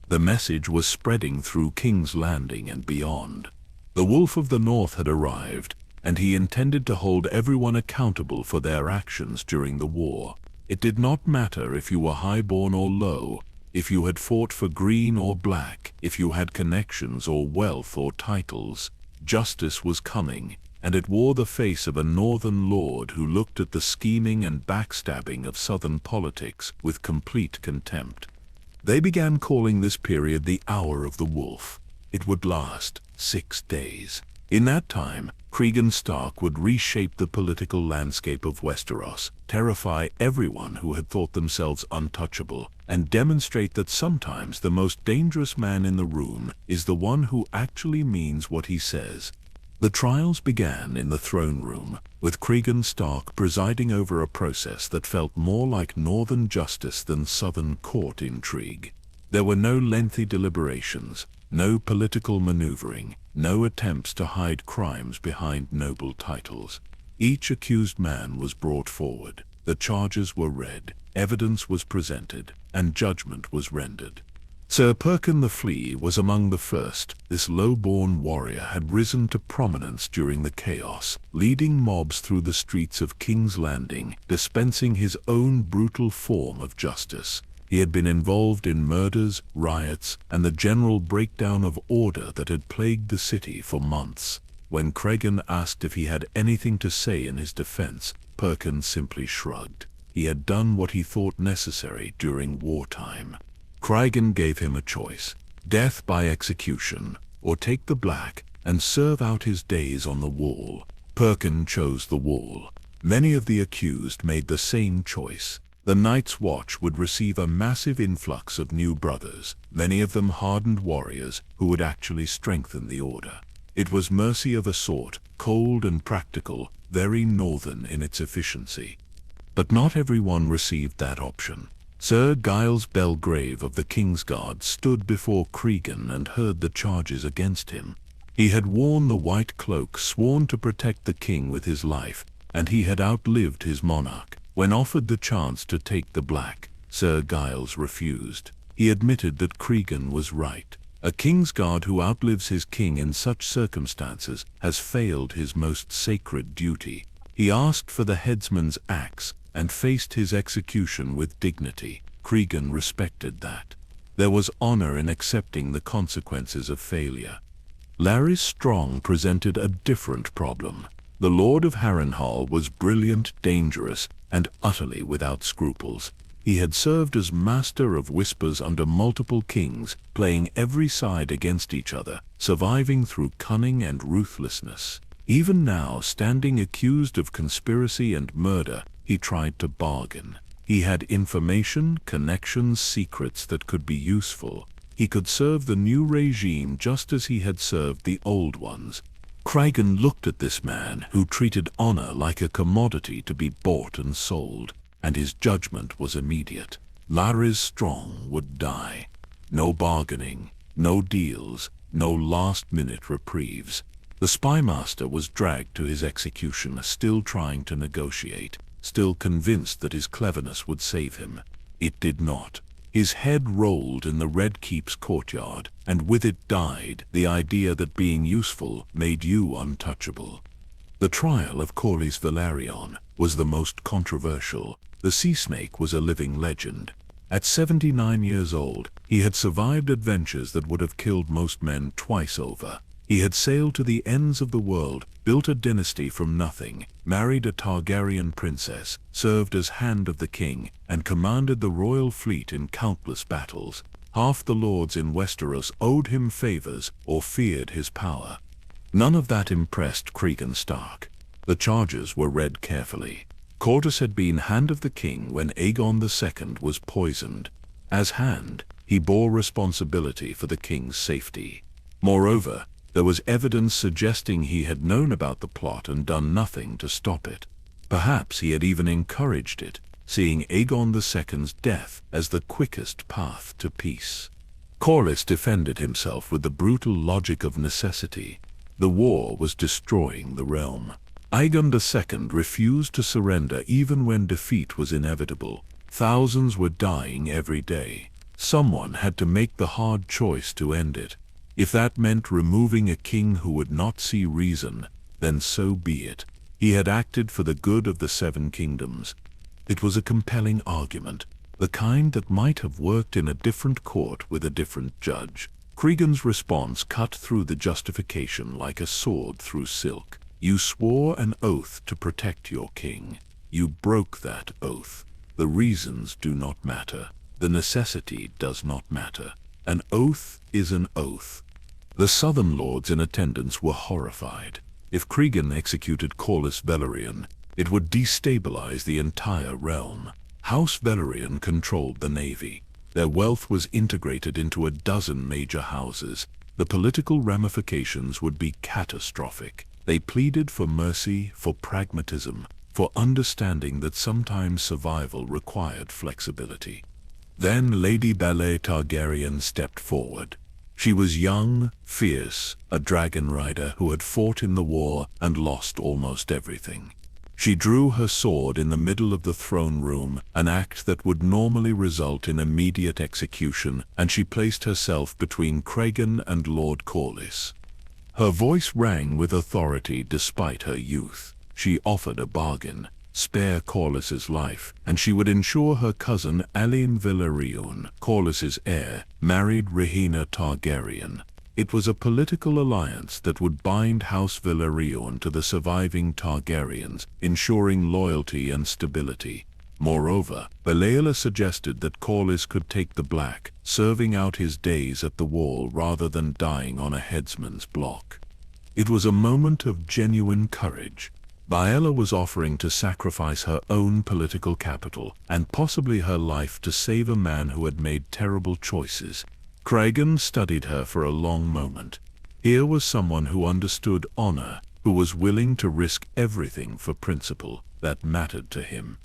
The message was spreading through King's Landing and beyond. The Wolf of the North had arrived, and he intended to hold everyone accountable for their actions during the war. It did not matter if you were highborn or low, if you had fought for green or black, if you had connections or wealth or titles. Justice was coming, and it wore the face of a northern lord who looked at the scheming and backstabbing of southern politics with complete contempt. They began calling this period the Hour of the Wolf. It would last 6 days. In that time, Cregan Stark would reshape the political landscape of Westeros, terrify everyone who had thought themselves untouchable, and demonstrate that sometimes the most dangerous man in the room is the one who actually means what he says. The trials began in the throne room, with Cregan Stark presiding over a process that felt more like northern justice than southern court intrigue. There were no lengthy deliberations, no political maneuvering, no attempts to hide crimes behind noble titles. Each accused man was brought forward, the charges were read, evidence was presented, and judgment was rendered. Sir Perkin the Flea was among the first. This low-born warrior had risen to prominence during the chaos, leading mobs through the streets of King's Landing, dispensing his own brutal form of justice. He had been involved in murders, riots, and the general breakdown of order that had plagued the city for months. When Cregan asked if he had anything to say in his defense, Perkin simply shrugged. He had done what he thought necessary during wartime. Cregan gave him a choice: death by execution, or take the black and serve out his days on the wall. Perkin chose the wall. Many of the accused made the same choice. The Night's Watch would receive a massive influx of new brothers, many of them hardened warriors who would actually strengthen the order. It was mercy of a sort, cold and practical, very northern in its efficiency. But not everyone received that option. Sir Giles Belgrave of the Kingsguard stood before Cregan and heard the charges against him. He had worn the white cloak, sworn to protect the king with his life, and he had outlived his monarch. When offered the chance to take the black, Sir Giles refused. He admitted that Cregan was right. A Kingsguard who outlives his king in such circumstances has failed his most sacred duty. He asked for the headsman's axe and faced his execution with dignity. Cregan respected that. There was honor in accepting the consequences of failure. Larys Strong presented a different problem. The Lord of Harrenhal was brilliant, dangerous, and utterly without scruples. He had served as Master of Whispers under multiple kings, playing every side against each other, surviving through cunning and ruthlessness. Even now, standing accused of conspiracy and murder, he tried to bargain. He had information, connections, secrets that could be useful. He could serve the new regime just as he had served the old ones. Cregan looked at this man who treated honor like a commodity to be bought and sold, and his judgment was immediate. Larys Strong would die. No bargaining, no deals, no last-minute reprieves. The spymaster was dragged to his execution, still trying to negotiate, still convinced that his cleverness would save him. It did not. His head rolled in the Red Keep's courtyard, and with it died the idea that being useful made you untouchable. The trial of Corlys Velaryon was the most controversial. The sea snake was a living legend. At 79 years old, he had survived adventures that would have killed most men twice over. He had sailed to the ends of the world, built a dynasty from nothing, married a Targaryen princess, served as Hand of the King, and commanded the royal fleet in countless battles. Half the lords in Westeros owed him favors or feared his power. None of that impressed Cregan Stark. The charges were read carefully. Corlys had been Hand of the King when Aegon II was poisoned. As Hand, he bore responsibility for the king's safety. Moreover, there was evidence suggesting he had known about the plot and done nothing to stop it. Perhaps he had even encouraged it, seeing Aegon II's death as the quickest path to peace. Corlys defended himself with the brutal logic of necessity. The war was destroying the realm. Aegon II refused to surrender even when defeat was inevitable. Thousands were dying every day. Someone had to make the hard choice to end it. If that meant removing a king who would not see reason, then so be it. He had acted for the good of the Seven Kingdoms. It was a compelling argument, the kind that might have worked in a different court with a different judge. Cregan's response cut through the justification like a sword through silk. You swore an oath to protect your king. You broke that oath. The reasons do not matter. The necessity does not matter. An oath is an oath. The southern lords in attendance were horrified. If Cregan executed Corlys Velaryon, it would destabilize the entire realm. House Velaryon controlled the navy. Their wealth was integrated into a dozen major houses. The political ramifications would be catastrophic. They pleaded for mercy, for pragmatism, for understanding that sometimes survival required flexibility. Then Lady Baelor Targaryen stepped forward. She was young, fierce, a dragon rider who had fought in the war and lost almost everything. She drew her sword in the middle of the throne room, an act that would normally result in immediate execution, and she placed herself between Cregan and Lord Corlys. Her voice rang with authority despite her youth. She offered a bargain: spare Corlys's life, and she would ensure her cousin Aelin Velaryon, Corlys's heir, married Rhaena Targaryen. It was a political alliance that would bind House Velaryon to the surviving Targaryens, ensuring loyalty and stability. Moreover, Baelor suggested that Corlys could take the Black, serving out his days at the wall rather than dying on a headsman's block. It was a moment of genuine courage. Baelor was offering to sacrifice her own political capital and possibly her life to save a man who had made terrible choices. Cregan studied her for a long moment. Here was someone who understood honor, who was willing to risk everything for principle that mattered to him.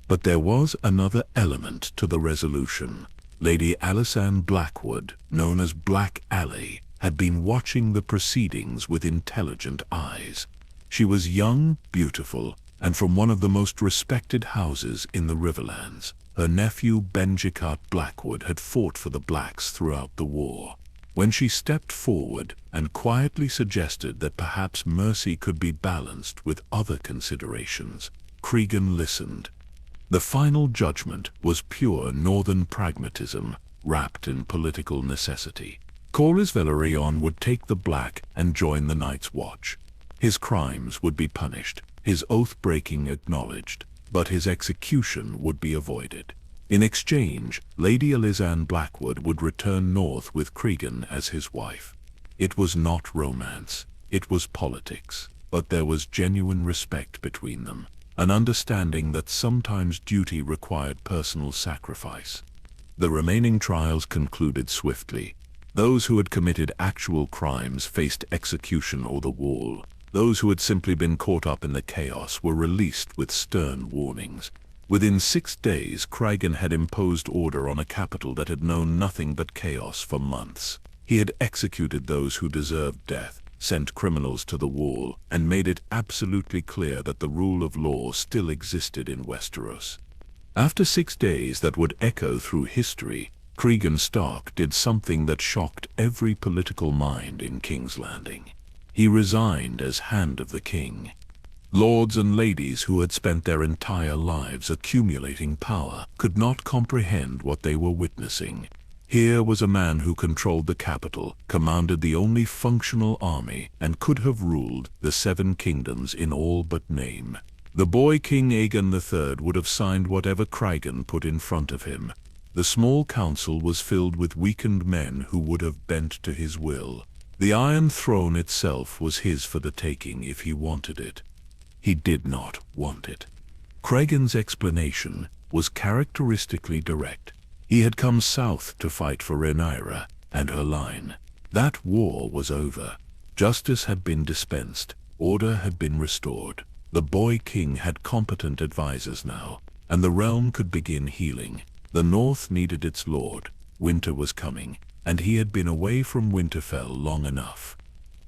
But there was another element to the resolution. Lady Alysanne Blackwood, known as Black Alley, had been watching the proceedings with intelligent eyes. She was young, beautiful, and from one of the most respected houses in the Riverlands. Her nephew Benjicat Blackwood had fought for the Blacks throughout the war. When she stepped forward and quietly suggested that perhaps mercy could be balanced with other considerations, Cregan listened. The final judgment was pure northern pragmatism, wrapped in political necessity. Corlys Velaryon would take the Black and join the Night's Watch. His crimes would be punished, his oath-breaking acknowledged, but his execution would be avoided. In exchange, Lady Alysanne Blackwood would return north with Cregan as his wife. It was not romance, it was politics, but there was genuine respect between them. An understanding that sometimes duty required personal sacrifice. The remaining trials concluded swiftly. Those who had committed actual crimes faced execution or the wall. Those who had simply been caught up in the chaos were released with stern warnings. Within 6 days, Cregan had imposed order on a capital that had known nothing but chaos for months. He had executed those who deserved death, sent criminals to the wall, and made it absolutely clear that the rule of law still existed in Westeros. After 6 days that would echo through history, Cregan Stark did something that shocked every political mind in King's Landing. He resigned as Hand of the King. Lords and ladies who had spent their entire lives accumulating power could not comprehend what they were witnessing. Here was a man who controlled the capital, commanded the only functional army, and could have ruled the 7 kingdoms in all but name. The boy King Aegon III would have signed whatever Cregan put in front of him. The small council was filled with weakened men who would have bent to his will. The Iron Throne itself was his for the taking if he wanted it. He did not want it. Cregan's explanation was characteristically direct. He had come south to fight for Rhaenyra and her line. That war was over. Justice had been dispensed. Order had been restored. The boy king had competent advisors now, and the realm could begin healing. The north needed its lord. Winter was coming, and he had been away from Winterfell long enough.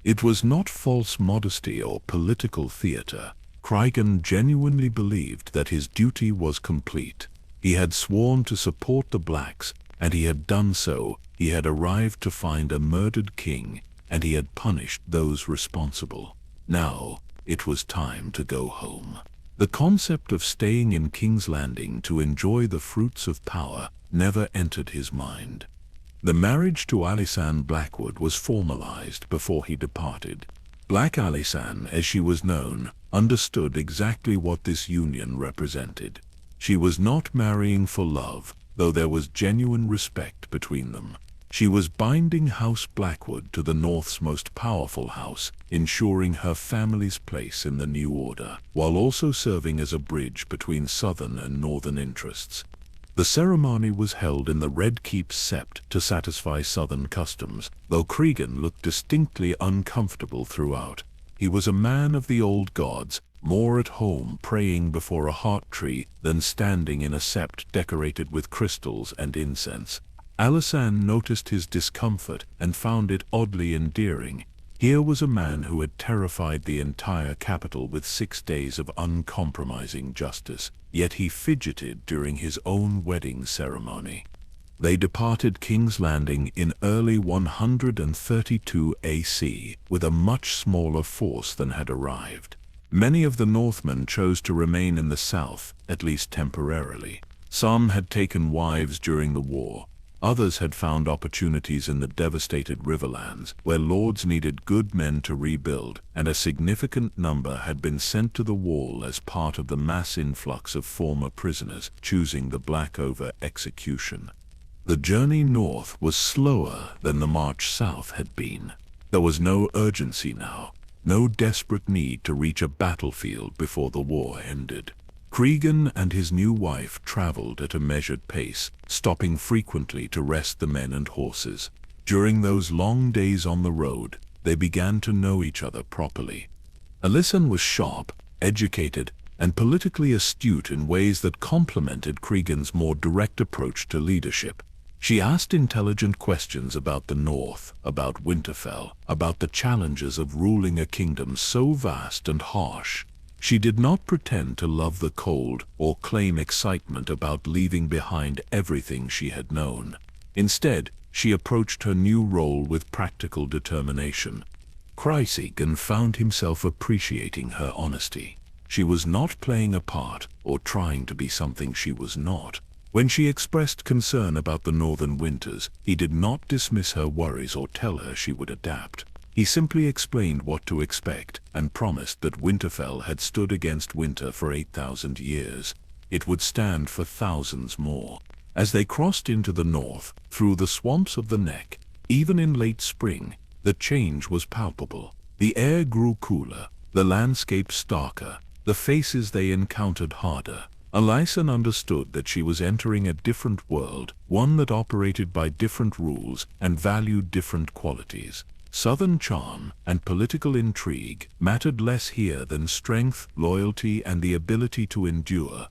It was not false modesty or political theater. Cregan genuinely believed that his duty was complete. He had sworn to support the Blacks, and he had done so. He had arrived to find a murdered king, and he had punished those responsible. Now, it was time to go home. The concept of staying in King's Landing to enjoy the fruits of power never entered his mind. The marriage to Alysanne Blackwood was formalized before he departed. Black Alysanne, as she was known, understood exactly what this union represented. She was not marrying for love, though there was genuine respect between them. She was binding House Blackwood to the North's most powerful house, ensuring her family's place in the new order, while also serving as a bridge between southern and northern interests. The ceremony was held in the Red Keep Sept to satisfy southern customs, though Cregan looked distinctly uncomfortable throughout. He was a man of the old gods, more at home praying before a heart tree than standing in a sept decorated with crystals and incense. Alysanne noticed his discomfort and found it oddly endearing. Here was a man who had terrified the entire capital with 6 days of uncompromising justice, yet he fidgeted during his own wedding ceremony. They departed King's Landing in early 132 AC with a much smaller force than had arrived. Many of the Northmen chose to remain in the south, at least temporarily. Some had taken wives during the war. Others had found opportunities in the devastated Riverlands, where lords needed good men to rebuild, and a significant number had been sent to the wall as part of the mass influx of former prisoners, choosing the Black over execution. The journey north was slower than the march south had been. There was no urgency now, no desperate need to reach a battlefield before the war ended. Cregan and his new wife traveled at a measured pace, stopping frequently to rest the men and horses. During those long days on the road, they began to know each other properly. Alysanne was sharp, educated, and politically astute in ways that complemented Cregan's more direct approach to leadership. She asked intelligent questions about the North, about Winterfell, about the challenges of ruling a kingdom so vast and harsh. She did not pretend to love the cold or claim excitement about leaving behind everything she had known. Instead, she approached her new role with practical determination. Cregan found himself appreciating her honesty. She was not playing a part or trying to be something she was not. When she expressed concern about the northern winters, he did not dismiss her worries or tell her she would adapt. He simply explained what to expect and promised that Winterfell had stood against winter for 8,000 years. It would stand for thousands more. As they crossed into the north, through the swamps of the Neck, even in late spring, the change was palpable. The air grew cooler, the landscape starker, the faces they encountered harder. Alysanne understood that she was entering a different world, one that operated by different rules and valued different qualities. Southern charm and political intrigue mattered less here than strength, loyalty, and the ability to endure.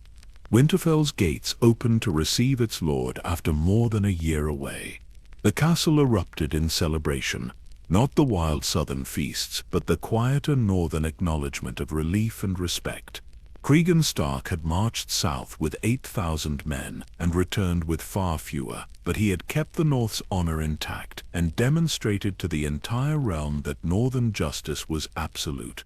Winterfell's gates opened to receive its lord after more than a year away. The castle erupted in celebration, not the wild southern feasts, but the quieter northern acknowledgement of relief and respect. Cregan Stark had marched south with 8,000 men and returned with far fewer, but he had kept the North's honor intact and demonstrated to the entire realm that northern justice was absolute.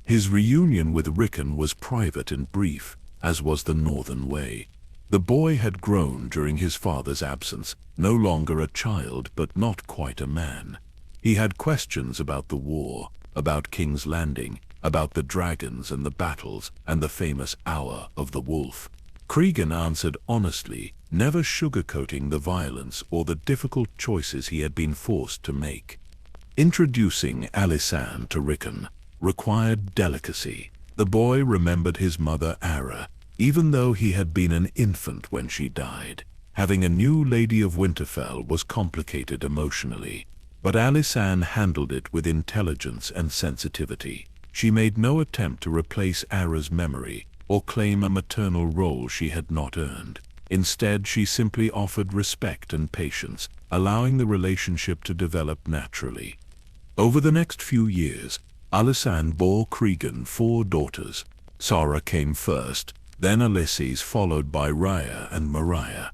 His reunion with Rickon was private and brief, as was the Northern way. The boy had grown during his father's absence, no longer a child but not quite a man. He had questions about the war, about King's Landing, about the dragons and the battles, and the famous Hour of the Wolf. Cregan answered honestly, never sugarcoating the violence or the difficult choices he had been forced to make. Introducing Alisanne to Rickon required delicacy. The boy remembered his mother Ara, even though he had been an infant when she died. Having a new Lady of Winterfell was complicated emotionally, but Alisanne handled it with intelligence and sensitivity. She made no attempt to replace Ara's memory or claim a maternal role she had not earned. Instead, she simply offered respect and patience, allowing the relationship to develop naturally. Over the next few years, Alisanne bore Cregan 4 daughters. Sara came first, then Ulysses, followed by Rhea and Mariah.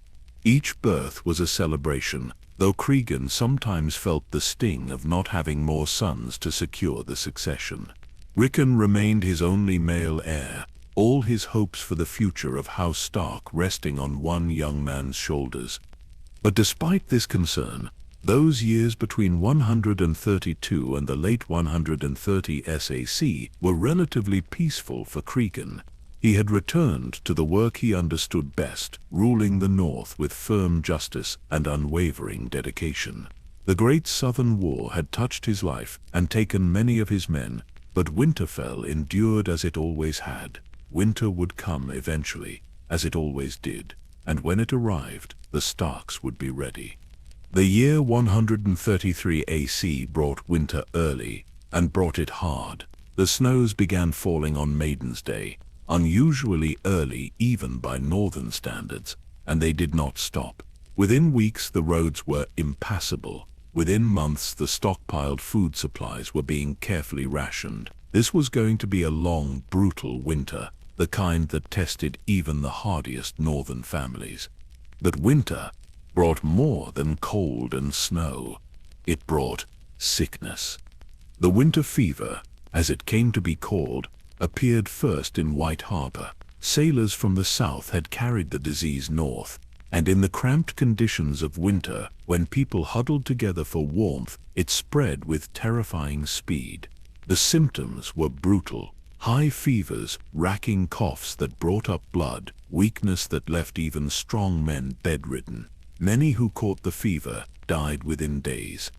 Each birth was a celebration, though Cregan sometimes felt the sting of not having more sons to secure the succession. Rickon remained his only male heir, all his hopes for the future of House Stark resting on one young man's shoulders. But despite this concern, those years between 132 and the late 130 SAC were relatively peaceful for Cregan. He had returned to the work he understood best, ruling the North with firm justice and unwavering dedication. The Great Southern War had touched his life and taken many of his men, but Winterfell endured as it always had. Winter would come eventually, as it always did, and when it arrived, the Starks would be ready. The year 133 AC brought winter early, and brought it hard. The snows began falling on Maiden's Day, unusually early even by northern standards, and they did not stop. Within weeks the roads were impassable. Within months the stockpiled food supplies were being carefully rationed. This was going to be a long, brutal winter, the kind that tested even the hardiest northern families. But winter brought more than cold and snow. It brought sickness. The winter fever, as it came to be called, appeared first in White Harbor. Sailors from the south had carried the disease north, and in the cramped conditions of winter, when people huddled together for warmth, it spread with terrifying speed. The symptoms were brutal: high fevers, racking coughs that brought up blood, weakness that left even strong men bedridden. Many who caught the fever died within days.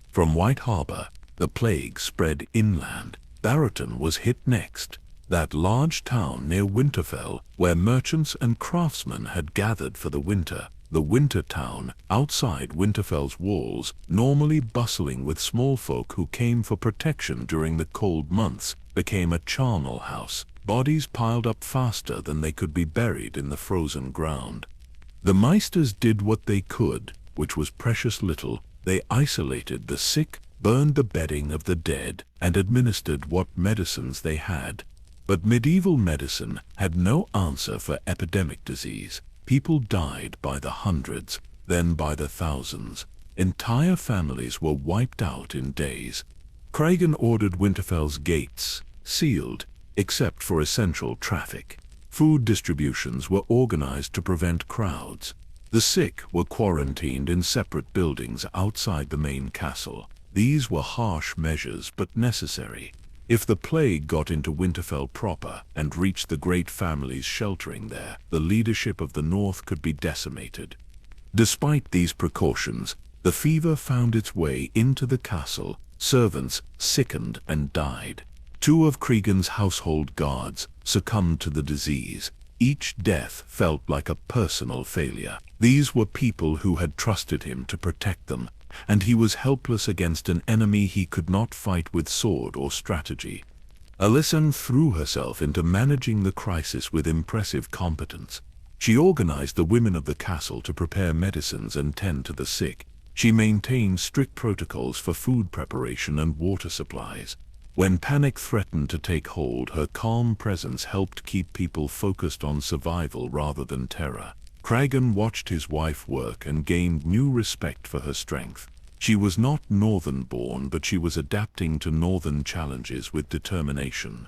From White Harbor, the plague spread inland. Barroton was hit next, that large town near Winterfell where merchants and craftsmen had gathered for the winter. The winter town, outside Winterfell's walls, normally bustling with small folk who came for protection during the cold months, became a charnel house. Bodies piled up faster than they could be buried in the frozen ground. The Meisters did what they could, which was precious little. They isolated the sick, burned the bedding of the dead, and administered what medicines they had. But medieval medicine had no answer for epidemic disease. People died by the hundreds, then by the thousands. Entire families were wiped out in days. Cregan ordered Winterfell's gates sealed, except for essential traffic. Food distributions were organized to prevent crowds. The sick were quarantined in separate buildings outside the main castle. These were harsh measures but necessary. If the plague got into Winterfell proper and reached the great families sheltering there, the leadership of the North could be decimated. Despite these precautions, the fever found its way into the castle. Servants sickened and died. 2 of Cregan's household guards succumbed to the disease. Each death felt like a personal failure. These were people who had trusted him to protect them, and he was helpless against an enemy he could not fight with sword or strategy. Alisanne threw herself into managing the crisis with impressive competence. She organized the women of the castle to prepare medicines and tend to the sick. She maintained strict protocols for food preparation and water supplies. When panic threatened to take hold, her calm presence helped keep people focused on survival rather than terror. Cregan watched his wife work and gained new respect for her strength. She was not northern-born, but she was adapting to northern challenges with determination.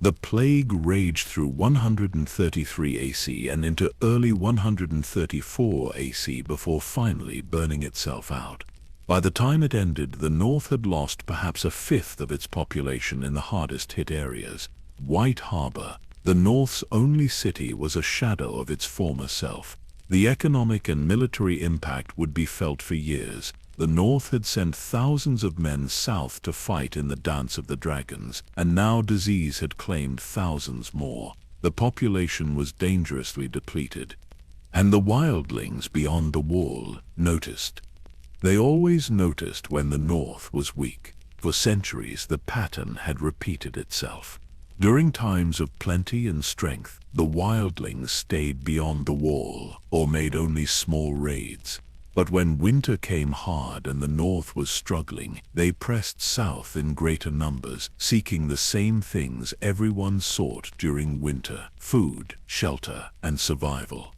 The plague raged through 133 AC and into early 134 AC before finally burning itself out. By the time it ended, the North had lost perhaps a fifth of its population in the hardest-hit areas. White Harbor, the North's only city, was a shadow of its former self. The economic and military impact would be felt for years. The North had sent thousands of men south to fight in the Dance of the Dragons, and now disease had claimed thousands more. The population was dangerously depleted. And the wildlings beyond the wall noticed. They always noticed when the North was weak. For centuries the pattern had repeated itself. During times of plenty and strength, the wildlings stayed beyond the wall or made only small raids. But when winter came hard and the North was struggling, they pressed south in greater numbers, seeking the same things everyone sought during winter: food, shelter, and survival.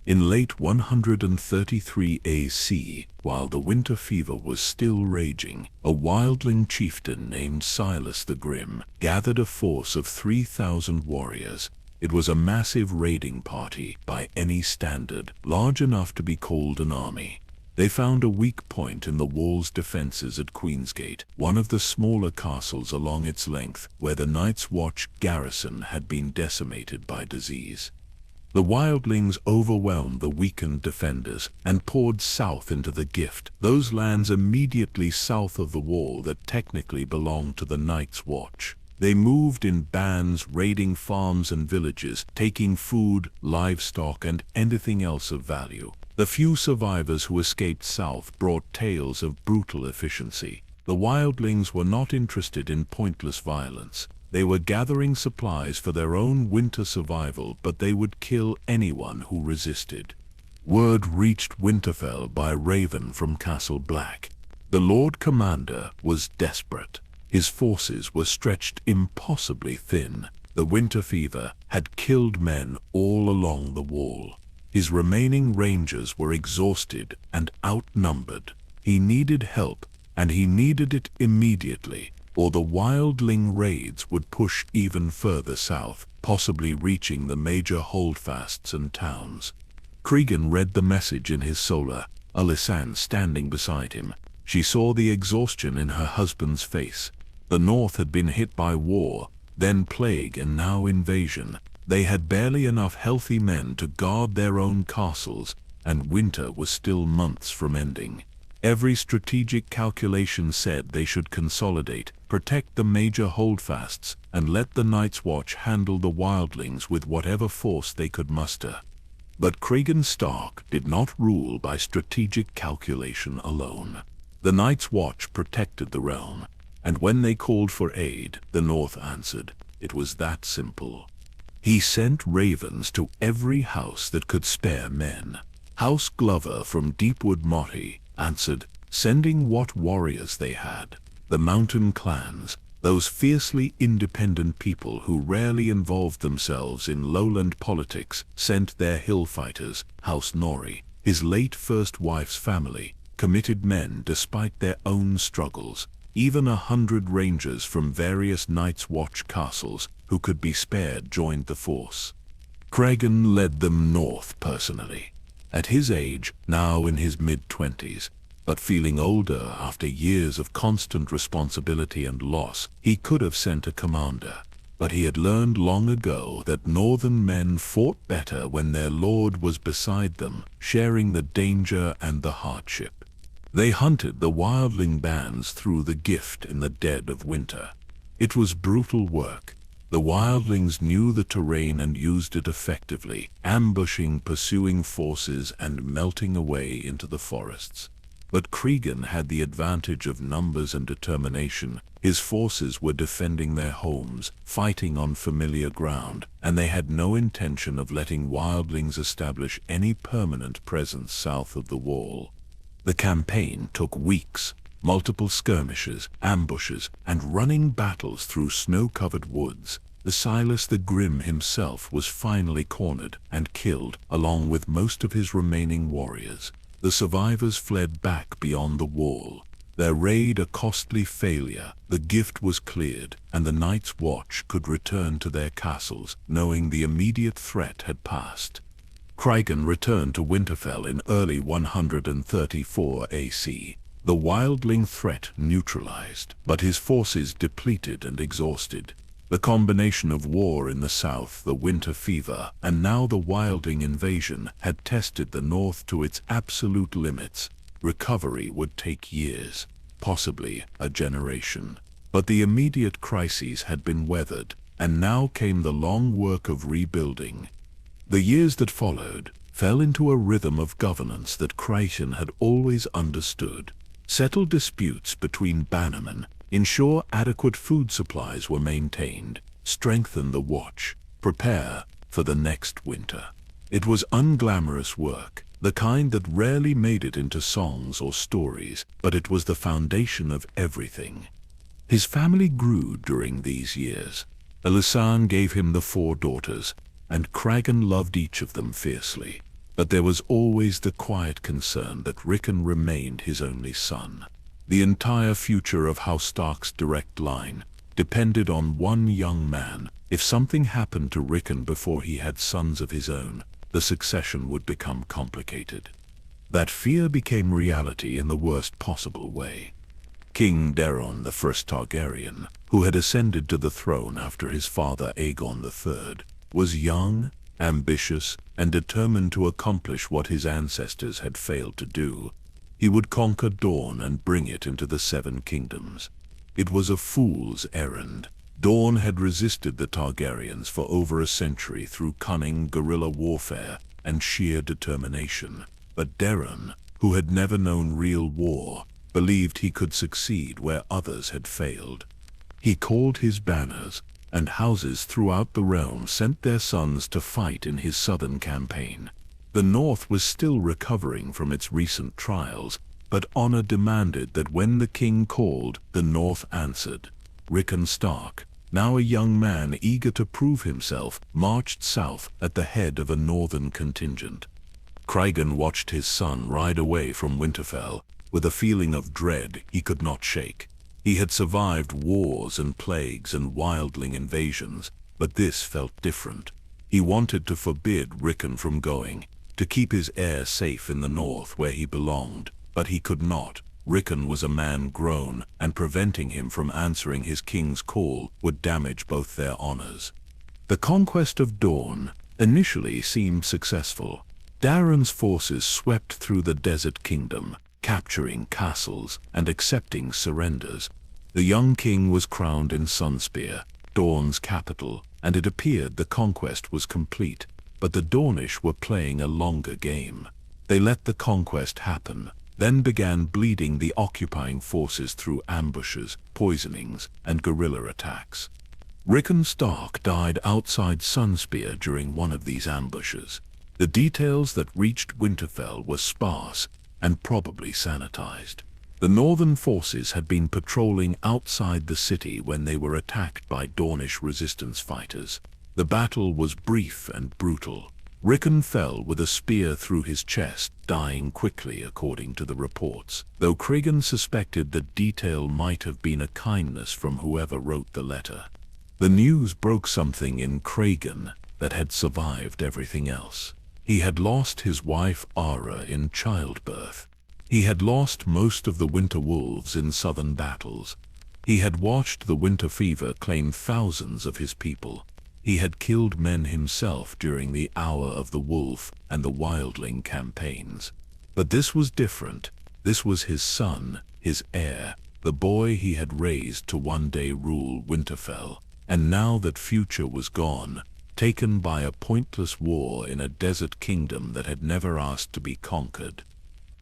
In late 133 AC, while the winter fever was still raging, a wildling chieftain named Silas the Grim gathered a force of 3,000 warriors. It was a massive raiding party by any standard, large enough to be called an army. They found a weak point in the wall's defenses at Queensgate, one of the smaller castles along its length, where the Night's Watch garrison had been decimated by disease. The wildlings overwhelmed the weakened defenders and poured south into the Gift, those lands immediately south of the wall that technically belonged to the Night's Watch. They moved in bands, raiding farms and villages, taking food, livestock, and anything else of value. The few survivors who escaped south brought tales of brutal efficiency. The wildlings were not interested in pointless violence. They were gathering supplies for their own winter survival, but they would kill anyone who resisted. Word reached Winterfell by Raven from Castle Black. The Lord Commander was desperate. His forces were stretched impossibly thin. The winter fever had killed men all along the wall. His remaining rangers were exhausted and outnumbered. He needed help, and he needed it immediately, or the wildling raids would push even further south, possibly reaching the major holdfasts and towns. Cregan read the message in his solar, Alysanne standing beside him. She saw the exhaustion in her husband's face. The North had been hit by war, then plague, and now invasion. They had barely enough healthy men to guard their own castles, and winter was still months from ending. Every strategic calculation said they should consolidate, protect the major holdfasts, and let the Night's Watch handle the wildlings with whatever force they could muster. But Cregan Stark did not rule by strategic calculation alone. The Night's Watch protected the realm, and when they called for aid, the North answered. It was that simple. He sent ravens to every house that could spare men. House Glover from Deepwood Motti answered, sending what warriors they had. The mountain clans, those fiercely independent people who rarely involved themselves in lowland politics, sent their hill fighters. House Nori, his late first wife's family, committed men despite their own struggles. Even 100 rangers from various Night's Watch castles who could be spared joined the force. Cregan led them north personally. At his age, now in his mid-20s, but feeling older after years of constant responsibility and loss, he could have sent a commander. But he had learned long ago that northern men fought better when their lord was beside them, sharing the danger and the hardship. They hunted the wildling bands through the Gift in the dead of winter. It was brutal work. The wildlings knew the terrain and used it effectively, ambushing pursuing forces and melting away into the forests. But Cregan had the advantage of numbers and determination. His forces were defending their homes, fighting on familiar ground, and they had no intention of letting wildlings establish any permanent presence south of the wall. The campaign took weeks. Multiple skirmishes, ambushes, and running battles through snow-covered woods. The Silas the Grim himself was finally cornered and killed, along with most of his remaining warriors. The survivors fled back beyond the wall. Their raid a costly failure, the gift was cleared, and the Night's Watch could return to their castles, knowing the immediate threat had passed. Cregan returned to Winterfell in early 134 AC. The wildling threat neutralized, but his forces depleted and exhausted. The combination of war in the south, the winter fever, and now the wildling invasion had tested the north to its absolute limits. Recovery would take years, possibly a generation. But the immediate crises had been weathered, and now came the long work of rebuilding. The years that followed fell into a rhythm of governance that Cregan had always understood. Settle disputes between bannermen, ensure adequate food supplies were maintained, strengthen the watch, prepare for the next winter. It was unglamorous work, the kind that rarely made it into songs or stories, but it was the foundation of everything. His family grew during these years. Alysanne gave him the 4 daughters, and Cregan loved each of them fiercely. But there was always the quiet concern that Rickon remained his only son. The entire future of House Stark's direct line depended on one young man. If something happened to Rickon before he had sons of his own, the succession would become complicated. That fear became reality in the worst possible way. King Daeron, the first Targaryen, who had ascended to the throne after his father Aegon III, was young, ambitious, and determined to accomplish what his ancestors had failed to do. He would conquer Dorne and bring it into the 7 kingdoms. It was a fool's errand. Dorne had resisted the Targaryens for over a century through cunning guerrilla warfare and sheer determination. But Daeron, who had never known real war, believed he could succeed where others had failed. He called his banners, and houses throughout the realm sent their sons to fight in his southern campaign. The North was still recovering from its recent trials, but honor demanded that when the king called, the North answered. Rickon Stark, now a young man eager to prove himself, marched south at the head of a northern contingent. Cregan watched his son ride away from Winterfell with a feeling of dread he could not shake. He had survived wars and plagues and wildling invasions, but this felt different. He wanted to forbid Rickon from going, to keep his heir safe in the north where he belonged, but he could not. Rickon was a man grown, and preventing him from answering his king's call would damage both their honors. The conquest of Dorne initially seemed successful. Daeron's forces swept through the desert kingdom, capturing castles and accepting surrenders. The young king was crowned in Sunspear, Dorne's capital, and it appeared the conquest was complete. But the Dornish were playing a longer game. They let the conquest happen, then began bleeding the occupying forces through ambushes, poisonings, and guerrilla attacks. Rickon Stark died outside Sunspear during one of these ambushes. The details that reached Winterfell were sparse and probably sanitized. The northern forces had been patrolling outside the city when they were attacked by Dornish resistance fighters. The battle was brief and brutal. Rickon fell with a spear through his chest, dying quickly according to the reports, though Cregan suspected the detail might have been a kindness from whoever wrote the letter. The news broke something in Cregan that had survived everything else. He had lost his wife Ara in childbirth. He had lost most of the winter wolves in southern battles. He had watched the winter fever claim thousands of his people. He had killed men himself during the Hour of the Wolf and the Wildling campaigns. But this was different. This was his son, his heir, the boy he had raised to one day rule Winterfell. And now that future was gone, taken by a pointless war in a desert kingdom that had never asked to be conquered.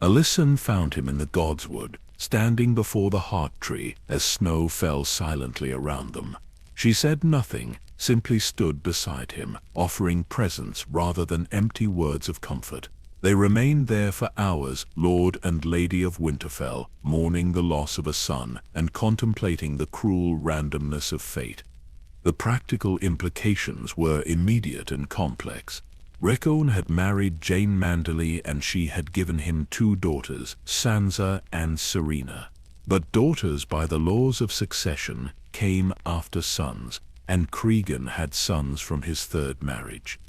Alysanne found him in the Godswood, standing before the heart tree as snow fell silently around them. She said nothing, simply stood beside him, offering presents rather than empty words of comfort. They remained there for hours, Lord and Lady of Winterfell, mourning the loss of a son and contemplating the cruel randomness of fate. The practical implications were immediate and complex. Rickon had married Jane Manderley and she had given him 2 daughters, Sansa and Serena. But daughters by the laws of succession came after sons, and Cregan had sons from his third marriage.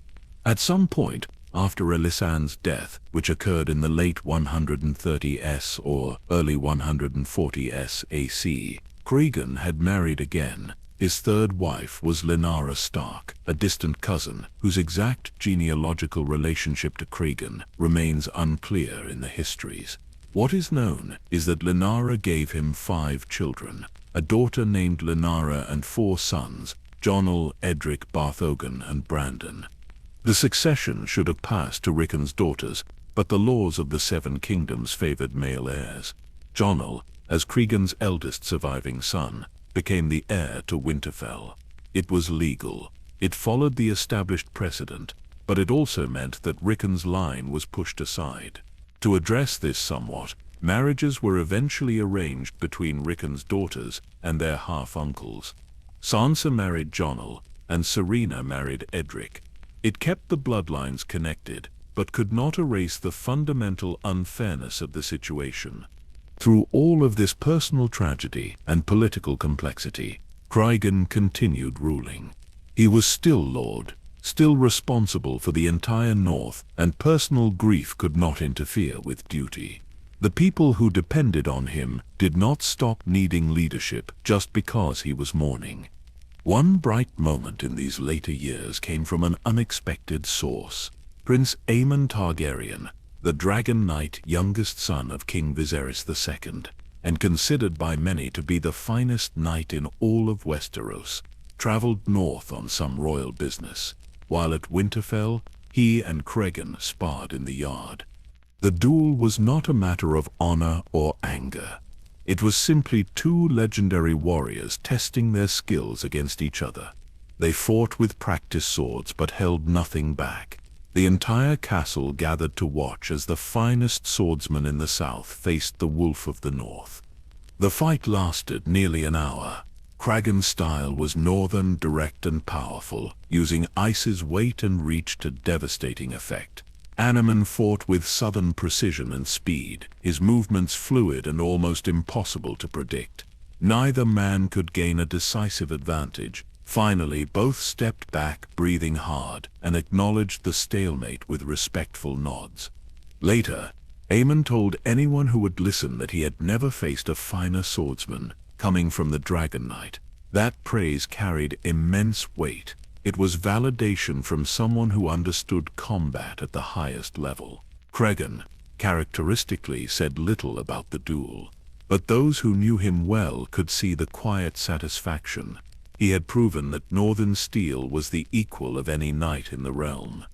At some point, after Elisande's death, which occurred in the late 130s or early 140s AC, Cregan had married again. His third wife was Lynara Stark, a distant cousin, whose exact genealogical relationship to Cregan remains unclear in the histories. What is known is that Lynara gave him 5 children, a daughter named Lynara and 4 sons, Jonel, Edric, Barthogan, and Brandon. The succession should have passed to Rickon's daughters, but the laws of the 7 kingdoms favored male heirs. Jonel, as Cregan's eldest surviving son, became the heir to Winterfell. It was legal. It followed the established precedent, but it also meant that Rickon's line was pushed aside. To address this somewhat, marriages were eventually arranged between Rickon's daughters and their half-uncles. Sansa married Jonel, and Serena married Edric. It kept the bloodlines connected, but could not erase the fundamental unfairness of the situation. Through all of this personal tragedy and political complexity, Cregan continued ruling. He was still Lord, still responsible for the entire North, and personal grief could not interfere with duty. The people who depended on him did not stop needing leadership just because he was mourning. One bright moment in these later years came from an unexpected source. Prince Aemon Targaryen, the Dragon Knight, youngest son of King Viserys II, and considered by many to be the finest knight in all of Westeros, traveled north on some royal business. While at Winterfell, he and Cregan sparred in the yard. The duel was not a matter of honor or anger. It was simply 2 legendary warriors testing their skills against each other. They fought with practiced swords but held nothing back. The entire castle gathered to watch as the finest swordsman in the south faced the wolf of the north. The fight lasted nearly an hour. Cregan's style was northern, direct and powerful, using ice's weight and reach to devastating effect. Aemon fought with southern precision and speed, his movements fluid and almost impossible to predict. Neither man could gain a decisive advantage. Finally, both stepped back, breathing hard, and acknowledged the stalemate with respectful nods. Later, Aemon told anyone who would listen that he had never faced a finer swordsman, coming from the Dragon Knight. That praise carried immense weight. It was validation from someone who understood combat at the highest level. Cregan, characteristically, said little about the duel, but those who knew him well could see the quiet satisfaction. He had proven that northern steel was the equal of any knight in the realm.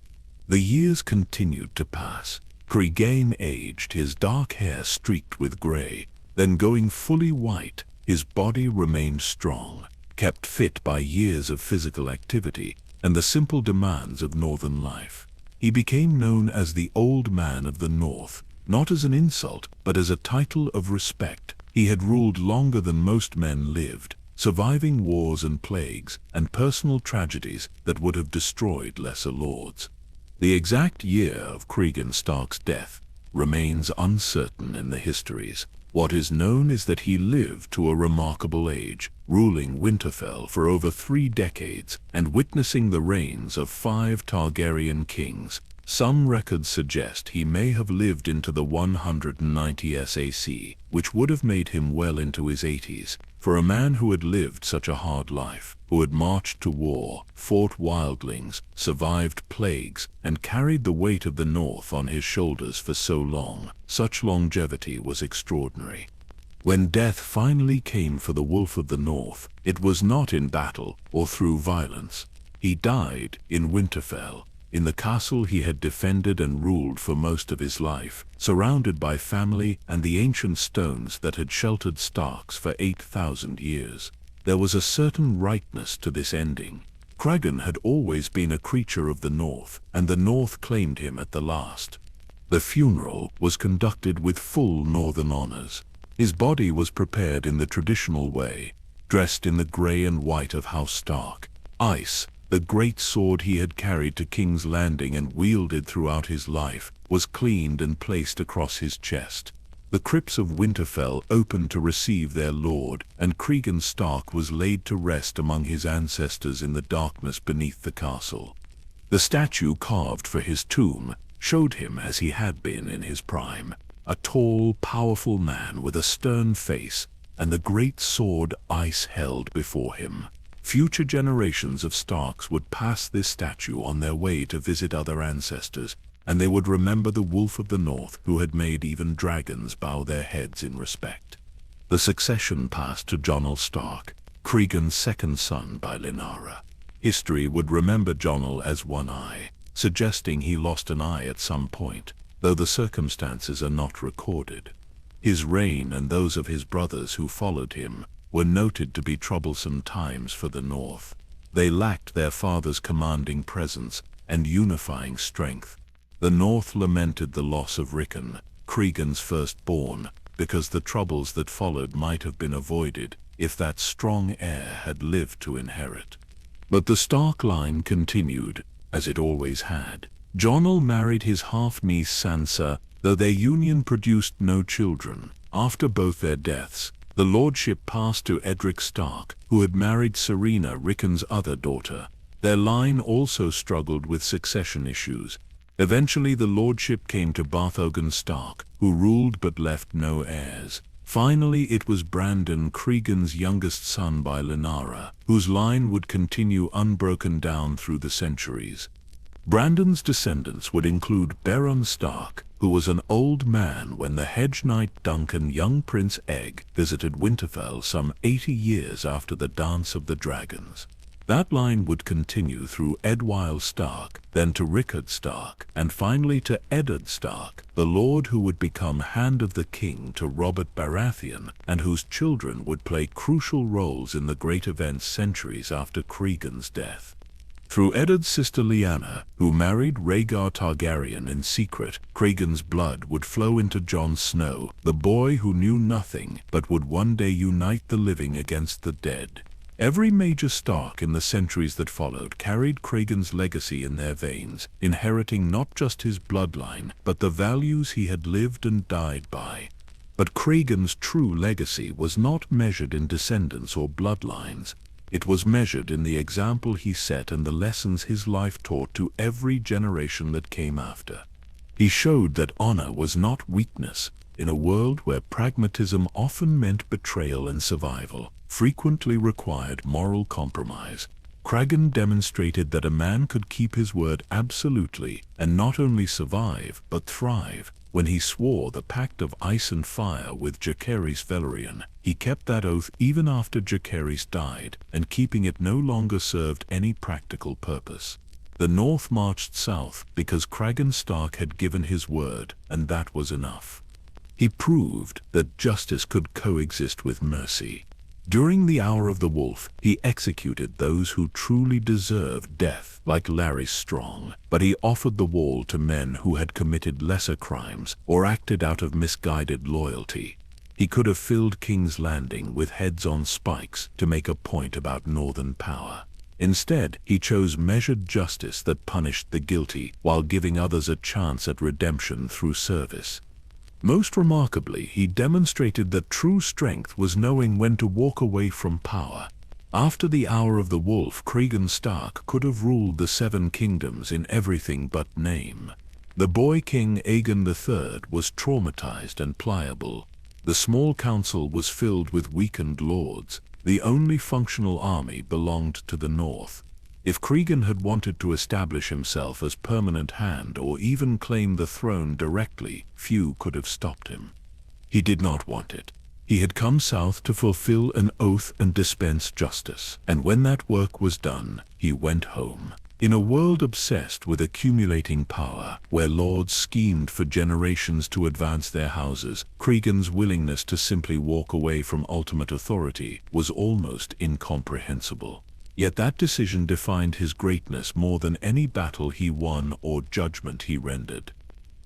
The years continued to pass. Cregan aged, his dark hair streaked with gray, then going fully white. His body remained strong, kept fit by years of physical activity and the simple demands of northern life. He became known as the Old Man of the North, not as an insult, but as a title of respect. He had ruled longer than most men lived, surviving wars and plagues and personal tragedies that would have destroyed lesser lords. The exact year of Cregan Stark's death remains uncertain in the histories. What is known is that he lived to a remarkable age, ruling Winterfell for over 3 decades and witnessing the reigns of 5 Targaryen kings. Some records suggest he may have lived into the 190s AC, which would have made him well into his 80s. For a man who had lived such a hard life, who had marched to war, fought wildlings, survived plagues, and carried the weight of the North on his shoulders for so long, such longevity was extraordinary. When death finally came for the Wolf of the North, it was not in battle or through violence. He died in Winterfell, in the castle he had defended and ruled for most of his life, surrounded by family and the ancient stones that had sheltered Starks for 8,000 years. There was a certain rightness to this ending. Cregan had always been a creature of the North, and the North claimed him at the last. The funeral was conducted with full northern honors. His body was prepared in the traditional way, dressed in the gray and white of House Stark. Ice, the great sword he had carried to King's Landing and wielded throughout his life, was cleaned and placed across his chest. The crypts of Winterfell opened to receive their lord, and Cregan Stark was laid to rest among his ancestors in the darkness beneath the castle. The statue carved for his tomb showed him as he had been in his prime, a tall, powerful man with a stern face and the great sword ice held before him. Future generations of Starks would pass this statue on their way to visit other ancestors, and they would remember the Wolf of the North who had made even dragons bow their heads in respect. The succession passed to Jonel Stark, Cregan's second son by Lynara. History would remember Jonel as One Eye, suggesting he lost an eye at some point, though the circumstances are not recorded. His reign and those of his brothers who followed him were noted to be troublesome times for the North. They lacked their father's commanding presence and unifying strength. The North lamented the loss of Rickon, Cregan's firstborn, because the troubles that followed might have been avoided if that strong heir had lived to inherit. But the Stark line continued, as it always had. Jonel married his half-niece Sansa, though their union produced no children. After both their deaths, the lordship passed to Edric Stark, who had married Serena, Rickon's other daughter. Their line also struggled with succession issues. Eventually the lordship came to Barthogen Stark, who ruled but left no heirs. Finally it was Brandon, Cregan's youngest son by Lynara, whose line would continue unbroken down through the centuries. Brandon's descendants would include Beron Stark, who was an old man when the hedge knight Duncan young Prince Egg visited Winterfell some 80 years after the Dance of the Dragons. That line would continue through Edwyle Stark, then to Rickard Stark, and finally to Eddard Stark, the lord who would become Hand of the King to Robert Baratheon, and whose children would play crucial roles in the great events centuries after Cregan's death. Through Eddard's sister Lyanna, who married Rhaegar Targaryen in secret, Cregan's blood would flow into Jon Snow, the boy who knew nothing but would one day unite the living against the dead. Every major Stark in the centuries that followed carried Cregan's legacy in their veins, inheriting not just his bloodline, but the values he had lived and died by. But Cregan's true legacy was not measured in descendants or bloodlines. It was measured in the example he set and the lessons his life taught to every generation that came after. He showed that honor was not weakness. In a world where pragmatism often meant betrayal and survival, frequently required moral compromise, Cregan demonstrated that a man could keep his word absolutely and not only survive but thrive. When he swore the pact of ice and fire with Jacaerys Velaryon, he kept that oath even after Jacaerys died, and keeping it no longer served any practical purpose. The North marched south because Cregan Stark had given his word, and that was enough. He proved that justice could coexist with mercy. During the Hour of the Wolf, he executed those who truly deserved death, like Larys Strong, but he offered the wall to men who had committed lesser crimes or acted out of misguided loyalty. He could have filled King's Landing with heads on spikes to make a point about northern power. Instead, he chose measured justice that punished the guilty while giving others a chance at redemption through service. Most remarkably, he demonstrated that true strength was knowing when to walk away from power. After the Hour of the Wolf, Cregan Stark could have ruled the Seven Kingdoms in everything but name. The boy king Aegon III was traumatized and pliable. The small council was filled with weakened lords. The only functional army belonged to the North. If Cregan had wanted to establish himself as permanent hand or even claim the throne directly, few could have stopped him. He did not want it. He had come south to fulfill an oath and dispense justice, and when that work was done, he went home. In a world obsessed with accumulating power, where lords schemed for generations to advance their houses, Cregan's willingness to simply walk away from ultimate authority was almost incomprehensible. Yet that decision defined his greatness more than any battle he won or judgment he rendered.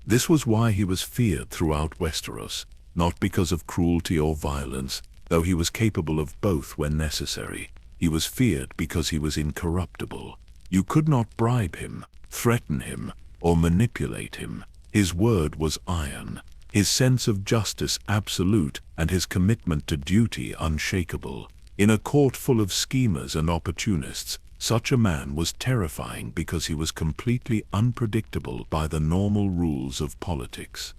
This was why he was feared throughout Westeros, not because of cruelty or violence, though he was capable of both when necessary. He was feared because he was incorruptible. You could not bribe him, threaten him, or manipulate him. His word was iron. his sense of justice absolute, and his commitment to duty unshakable. In a court full of schemers and opportunists, such a man was terrifying because he was completely unpredictable by the normal rules of politics.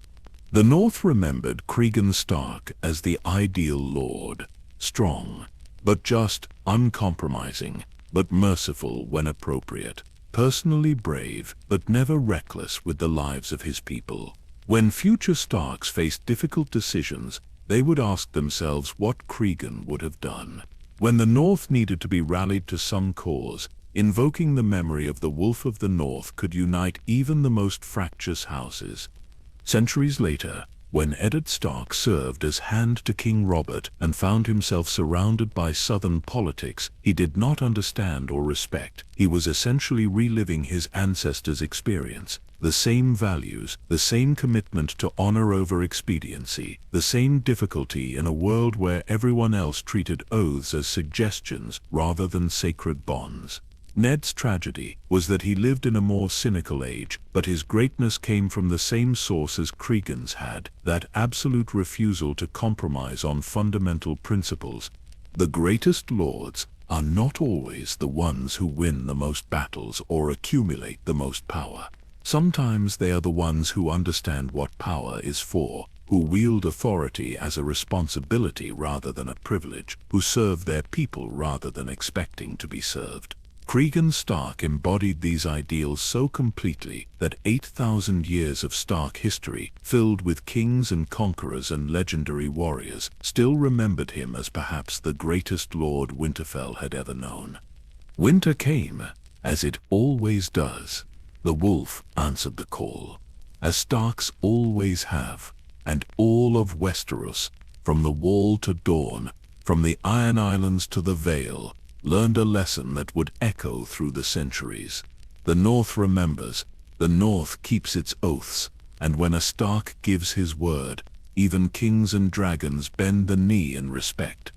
The North remembered Cregan Stark as the ideal lord, strong, but just, uncompromising, but merciful when appropriate, personally brave, but never reckless with the lives of his people. When future Starks faced difficult decisions, they would ask themselves what Cregan would have done. When the North needed to be rallied to some cause, invoking the memory of the Wolf of the North could unite even the most fractious houses. Centuries later, when Eddard Stark served as hand to King Robert and found himself surrounded by Southern politics he did not understand or respect, he was essentially reliving his ancestors' experience. The same values, the same commitment to honor over expediency, the same difficulty in a world where everyone else treated oaths as suggestions rather than sacred bonds. Ned's tragedy was that he lived in a more cynical age, but his greatness came from the same source as Cregan's had, that absolute refusal to compromise on fundamental principles. The greatest lords are not always the ones who win the most battles or accumulate the most power. Sometimes they are the ones who understand what power is for, who wield authority as a responsibility rather than a privilege, who serve their people rather than expecting to be served. Cregan Stark embodied these ideals so completely that 8,000 years of Stark history, filled with kings and conquerors and legendary warriors, still remembered him as perhaps the greatest Lord Winterfell had ever known. Winter came, as it always does. The wolf answered the call, as Starks always have, and all of Westeros, from the Wall to Dawn, from the Iron Islands to the Vale, learned a lesson that would echo through the centuries. The North remembers, the North keeps its oaths, and when a Stark gives his word, even kings and dragons bend the knee in respect.